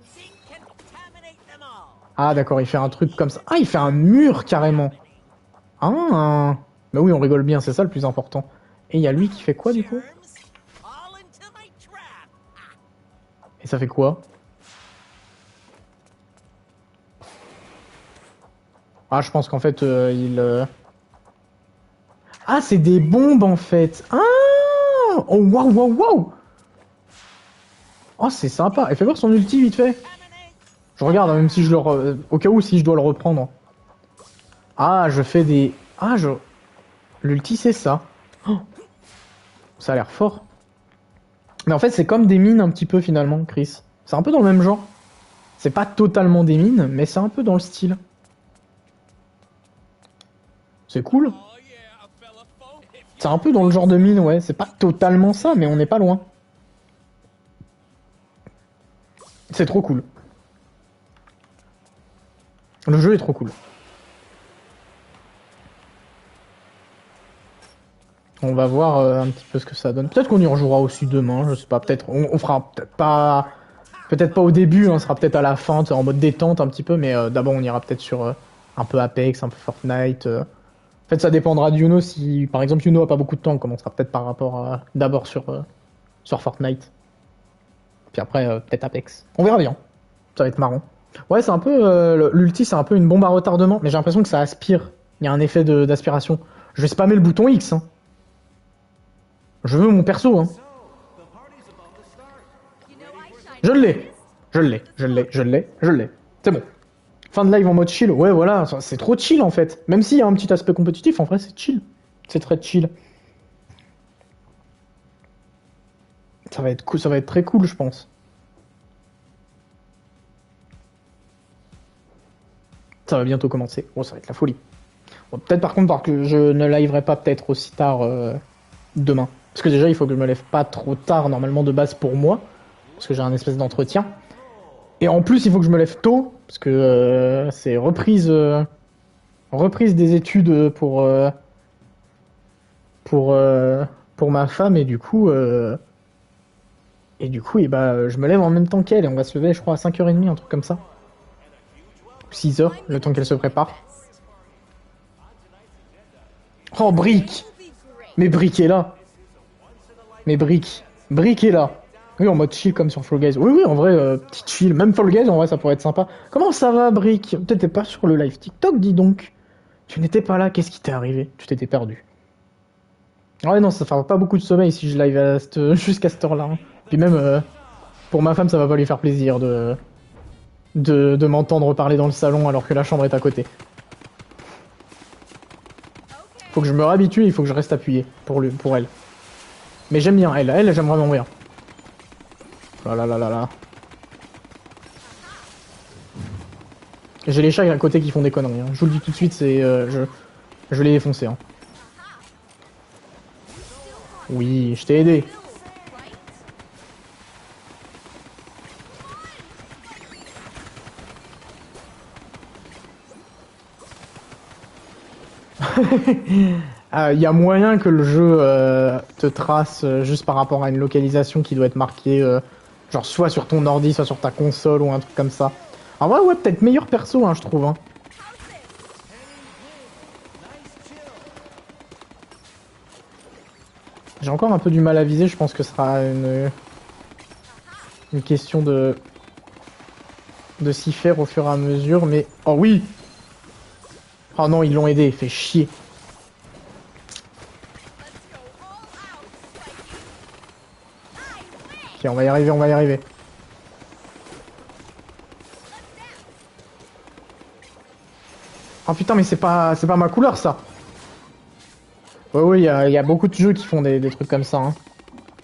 Ah, d'accord, il fait un truc comme ça. Ah, il fait un mur, carrément. Ah, bah oui, on rigole bien, c'est ça le plus important. Et il y a lui qui fait quoi, du coup? Et ça fait quoi? Ah, je pense qu'en fait, il... Ah, c'est des bombes, en fait. Ah! Oh, waouh, waouh, waouh! Oh, c'est sympa. Et fais voir son ulti, vite fait. Je regarde, hein, même si je le... Au cas où, si je dois le reprendre. Ah, je fais des... Ah, je... L'ulti, c'est ça. Oh, ça a l'air fort. Mais en fait, c'est comme des mines un petit peu, finalement, Chris. C'est un peu dans le même genre. C'est pas totalement des mines, mais c'est un peu dans le style. C'est cool. C'est un peu dans le genre de mine, ouais. C'est pas totalement ça, mais on n'est pas loin. C'est trop cool. Le jeu est trop cool. On va voir un petit peu ce que ça donne. Peut-être qu'on y rejouera aussi demain, je sais pas. Peut-être on fera peut-être pas... Peut-être pas au début, on sera peut-être à la fin, en mode détente un petit peu, mais d'abord on ira peut-être sur un peu Apex, un peu Fortnite. En fait, ça dépendra de Yuno. Si par exemple Yuno a pas beaucoup de temps, on commencera peut-être par rapport d'abord sur Fortnite. Puis après, peut-être Apex. On verra bien. Ça va être marrant. Ouais, c'est un peu... l'ulti, c'est un peu une bombe à retardement, mais j'ai l'impression que ça aspire. Il y a un effet d'aspiration. Je vais spammer le bouton X. Hein. Je veux mon perso. Hein. Je l'ai. Je l'ai. Je l'ai. Je l'ai. Je l'ai. C'est bon. Fin de live en mode chill. Ouais, voilà. C'est trop chill, en fait. Même s'il y a un petit aspect compétitif, en vrai, c'est chill. C'est très chill. Ça va être cool. Ça va être très cool, je pense. Ça va bientôt commencer. Oh, ça va être la folie. Bon, peut-être par contre, parce que je ne liverai pas peut-être aussi tard demain. Parce que déjà, il faut que je me lève pas trop tard, normalement, de base pour moi. Parce que j'ai un espèce d'entretien. Et en plus, il faut que je me lève tôt. Parce que c'est reprise des études pour ma femme. Et du coup, et bah, je me lève en même temps qu'elle. Et on va se lever, je crois, à 5h30, un truc comme ça. 6h, le temps qu'elle se prépare. Oh, Brick! Mais Brick est là! Mais Brick est là! Oui, en mode chill comme sur Fall Guys. Oui, en vrai, petit chill. Même Fall Guys, en vrai, ça pourrait être sympa. Comment ça va, Brick? T'étais pas sur le live TikTok, dis donc. Tu n'étais pas là, qu'est-ce qui t'est arrivé? Tu t'étais perdu. Ouais, non, ça fera pas beaucoup de sommeil si je live jusqu'à cette heure-là. Hein. Puis même, pour ma femme, ça va pas lui faire plaisir de m'entendre parler dans le salon alors que la chambre est à côté. Faut que je me réhabitue, il faut que je reste appuyé pour elle. Mais j'aime bien, elle j'aime vraiment bien. Oh là là là là. J'ai les chats à côté qui font des conneries. Hein. Je vous le dis tout de suite, c'est je l'ai défoncé. Hein. Oui, je t'ai aidé. Il y a moyen que le jeu te trace juste par rapport à une localisation qui doit être marquée genre soit sur ton ordi, soit sur ta console ou un truc comme ça. En vrai, ouais, peut-être meilleur perso, hein, je trouve. Hein. J'ai encore un peu du mal à viser, je pense que ce sera une question de s'y faire au fur et à mesure, mais... Oh oui! Oh non, ils l'ont aidé, fait chier. Ok, on va y arriver, on va y arriver. Oh putain, mais c'est pas ma couleur, ça. Ouais, oui, il y a beaucoup de jeux qui font des trucs comme ça. Hein.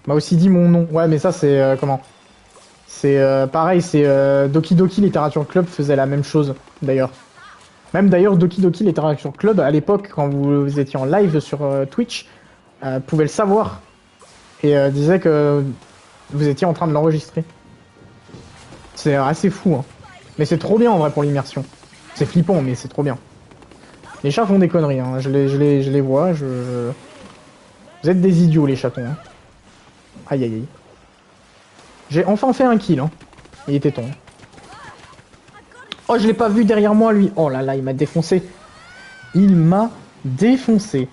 M'a aussi dit mon nom. Ouais, mais ça, c'est... comment? C'est pareil, c'est Doki Doki Literature Club faisait la même chose, d'ailleurs. Même d'ailleurs, Doki Doki Literature Club, à l'époque, quand vous étiez en live sur Twitch, pouvait le savoir. Et disait que vous étiez en train de l'enregistrer. C'est assez fou, hein. Mais c'est trop bien, en vrai, pour l'immersion. C'est flippant, mais c'est trop bien. Les chats font des conneries, hein. Je les vois, Vous êtes des idiots, les chatons. Hein. Aïe, aïe, aïe. J'ai enfin fait un kill, hein. Il était temps. Oh, je l'ai pas vu derrière moi, lui. Oh là là, il m'a défoncé. Il m'a défoncé.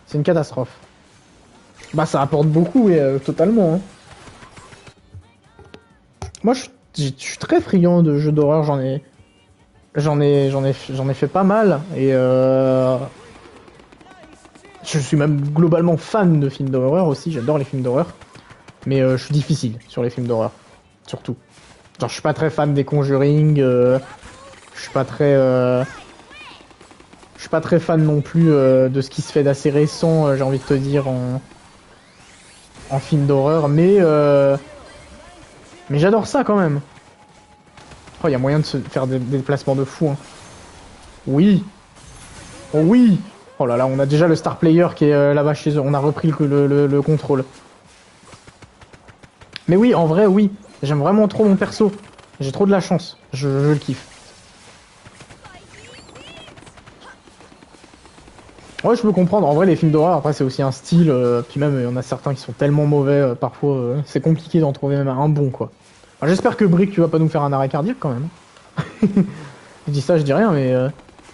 C'est une catastrophe. Bah, ça apporte beaucoup, totalement. Hein. Moi, je suis très friand de jeux d'horreur. J'en ai fait pas mal. Et je suis même globalement fan de films d'horreur aussi. J'adore les films d'horreur. Mais je suis difficile sur les films d'horreur. Surtout. Genre, je suis pas très fan des Conjuring. Je suis pas très fan non plus de ce qui se fait d'assez récent, j'ai envie de te dire, en film d'horreur, mais j'adore ça quand même. Oh, il y a moyen de se faire des déplacements de fou. Hein. Oui. Oh oui. Oh là là, on a déjà le star player qui est là-bas chez eux. On a repris le contrôle. Mais oui, en vrai, oui. J'aime vraiment trop mon perso. J'ai trop de la chance. Je le kiffe. Ouais, je peux comprendre. En vrai, les films d'horreur, après, c'est aussi un style. Puis même, il y en a certains qui sont tellement mauvais, parfois, c'est compliqué d'en trouver même un bon, quoi. Alors, j'espère que Brick, tu vas pas nous faire un arrêt cardiaque, quand même. Je dis ça, je dis rien, mais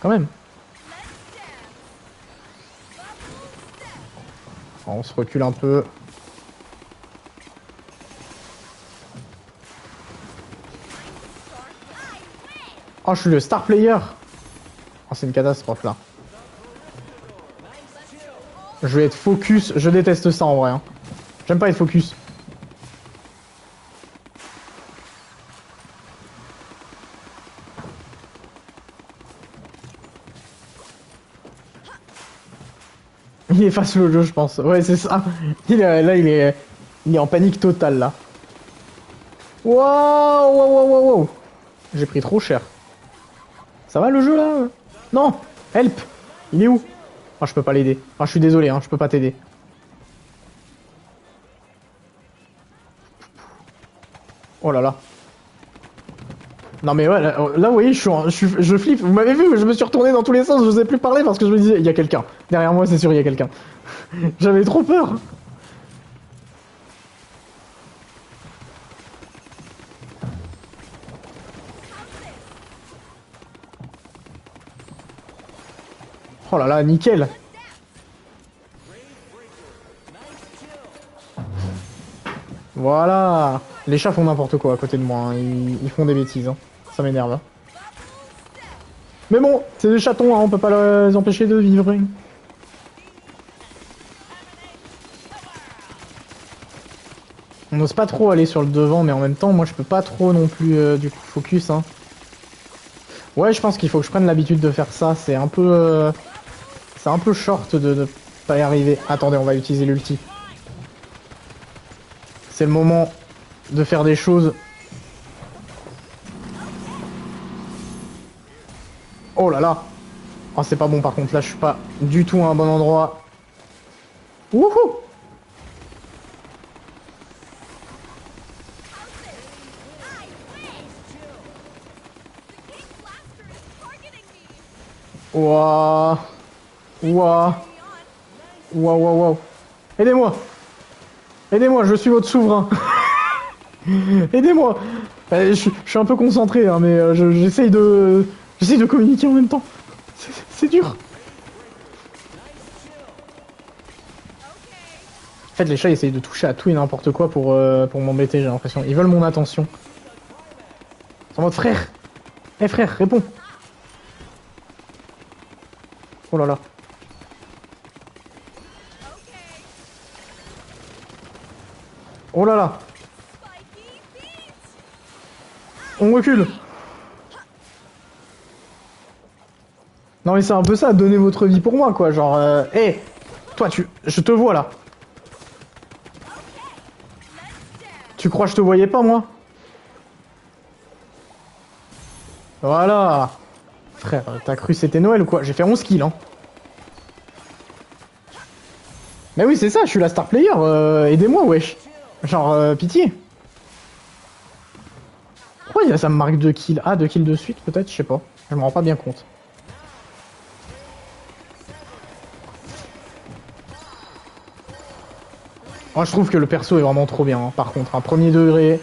quand même. Alors, on se recule un peu. Oh, je suis le star player. Oh, c'est une catastrophe, là. Je vais être focus. Je déteste ça, en vrai. Hein. J'aime pas être focus. Il efface le jeu, je pense. Ouais, c'est ça. Là, il est en panique totale, là. Wow, wow, wow, wow, wow. J'ai pris trop cher. Ça va, le jeu, là? Non. Help. Il est où? Ah, je peux pas l'aider. Ah, je suis désolé, hein, je peux pas t'aider. Oh là là. Non mais ouais, là vous voyez, je flippe. Vous m'avez vu, je me suis retourné dans tous les sens, je n'osais plus parler parce que je me disais, il y a quelqu'un. Derrière moi, c'est sûr, il y a quelqu'un. J'avais trop peur. Oh là là, nickel. Voilà. Les chats font n'importe quoi à côté de moi, hein. Ils font des bêtises. Hein. Ça m'énerve. Hein. Mais bon, c'est des chatons, hein, on peut pas les empêcher de vivre. On n'ose pas trop aller sur le devant, mais en même temps, moi je peux pas trop non plus du coup focus. Hein. Ouais, je pense qu'il faut que je prenne l'habitude de faire ça. C'est un peu short de ne pas y arriver. Attendez, on va utiliser l'ulti. C'est le moment de faire des choses. Oh là là. Oh, c'est pas bon par contre. Là, je suis pas du tout à un bon endroit. Wouhou. Ouah. Ouah. Ouah, ouah, ouah. Aidez-moi. Aidez-moi, je suis votre souverain. Aidez-moi. Je suis un peu concentré, hein, mais j'essaye de communiquer en même temps. C'est dur. En fait, les chats essayent de toucher à tout et n'importe quoi pour m'embêter, j'ai l'impression. Ils veulent mon attention. C'est en mode frère. Eh frère, réponds. Oh là là. Oh là là. On recule. Non mais c'est un peu ça, donnez votre vie pour moi quoi, genre hé, toi je te vois là. Tu crois que je te voyais pas moi? Voilà. Frère, t'as cru c'était Noël ou quoi? J'ai fait 11 kills hein. Mais oui c'est ça, je suis la star player, aidez-moi wesh. Genre pitié. Pourquoi ça me marque 2 kills? Ah 2 kills de suite peut-être, je sais pas. Je me rends pas bien compte. Moi je trouve que le perso est vraiment trop bien, hein. Par contre, un premier degré.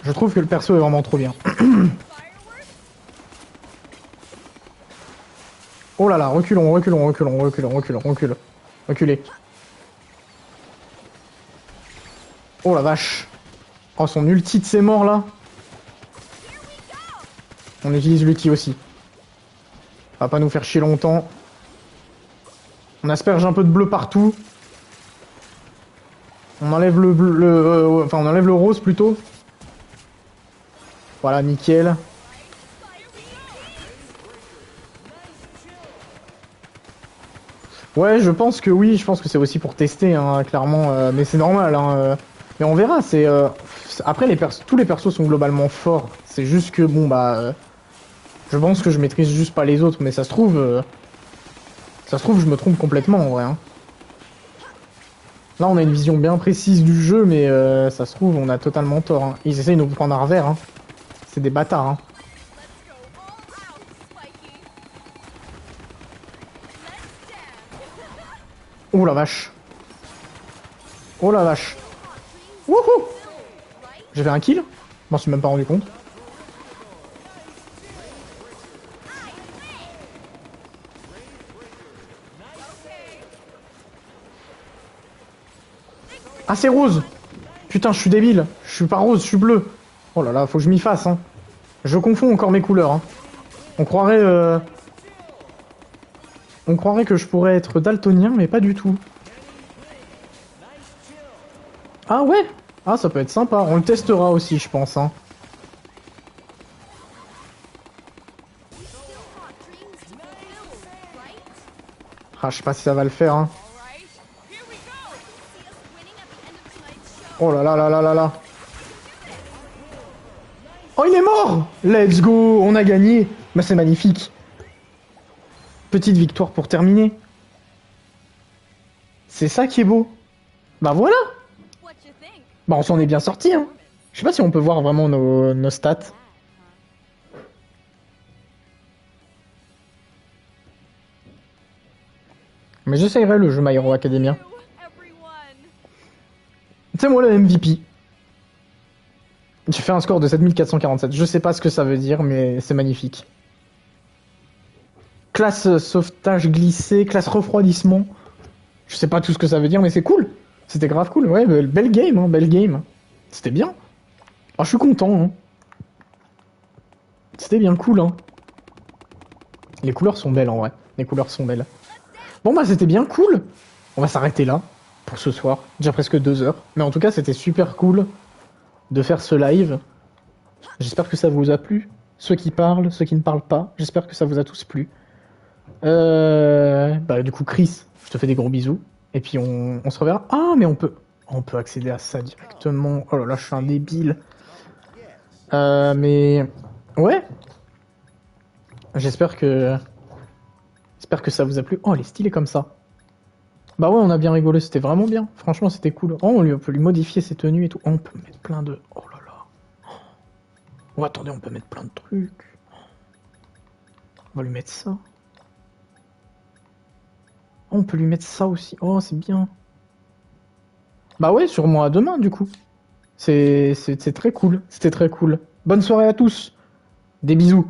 Je trouve que le perso est vraiment trop bien. Oh là là, reculons, reculons, reculons, reculons, reculons, reculons. Reculez. Oh la vache. Oh son ulti de ses morts là. On utilise l'ulti aussi. Ça va pas nous faire chier longtemps. On asperge un peu de bleu partout. On enlève le bleu, enfin on enlève le rose plutôt. Voilà, nickel. Ouais, je pense que oui, je pense que c'est aussi pour tester, hein, clairement, mais c'est normal. Hein, mais on verra. Après tous les persos sont globalement forts. C'est juste que bon bah, je pense que je maîtrise juste pas les autres, mais ça se Ça se trouve, je me trompe complètement en vrai. Hein. Là, on a une vision bien précise du jeu, mais ça se trouve, on a totalement tort. Hein. Ils essayent de nous prendre à revers. Hein. C'est des bâtards. Hein. Oh la vache. Oh la vache. Wouhou! J'avais un kill? Je m'en suis même pas rendu compte. Ah, c'est rose! Putain, je suis débile. Je suis pas rose, je suis bleu. Oh là là, faut que je m'y fasse. Hein. Je confonds encore mes couleurs. Hein. On croirait que je pourrais être daltonien, mais pas du tout. Ah ouais? Ah, ça peut être sympa. On le testera aussi, je pense. Hein. Ah, je sais pas si ça va le faire. Hein. Oh là là là là là là. Oh, il est mort! Let's go! On a gagné! Bah, c'est magnifique. Petite victoire pour terminer. C'est ça qui est beau. Bah voilà! Bah, on s'en est bien sorti, hein. Je sais pas si on peut voir vraiment nos stats. Mais j'essayerai le jeu My Hero Academia. C'est moi le MVP. J'ai fait un score de 7447. Je sais pas ce que ça veut dire, mais c'est magnifique. Classe sauvetage glissé, classe refroidissement. Je sais pas tout ce que ça veut dire, mais c'est cool. C'était grave cool. Ouais, belle game, hein, belle game. C'était bien. Ah, je suis content. Hein. C'était bien cool. Hein. Les couleurs sont belles en vrai. Les couleurs sont belles. Bon bah c'était bien cool. On va s'arrêter là pour ce soir. Déjà presque 2 heures. Mais en tout cas c'était super cool de faire ce live. J'espère que ça vous a plu. Ceux qui parlent, ceux qui ne parlent pas. J'espère que ça vous a tous plu. Bah du coup Chris, je te fais des gros bisous. Et puis on se reverra. Ah mais on peut accéder à ça directement. Oh là là, je suis un débile. Mais ouais. J'espère que ça vous a plu. Oh, elle est stylée comme ça. Bah ouais, on a bien rigolé, c'était vraiment bien. Franchement, c'était cool. Oh, on peut lui modifier ses tenues et tout. Oh, on peut mettre plein de... Oh là là. Oh, attendez, on peut mettre plein de trucs. On va lui mettre ça. Oh, on peut lui mettre ça aussi. Oh, c'est bien. Bah ouais, sûrement à demain, du coup. C'est très cool. C'était très cool. Bonne soirée à tous. Des bisous.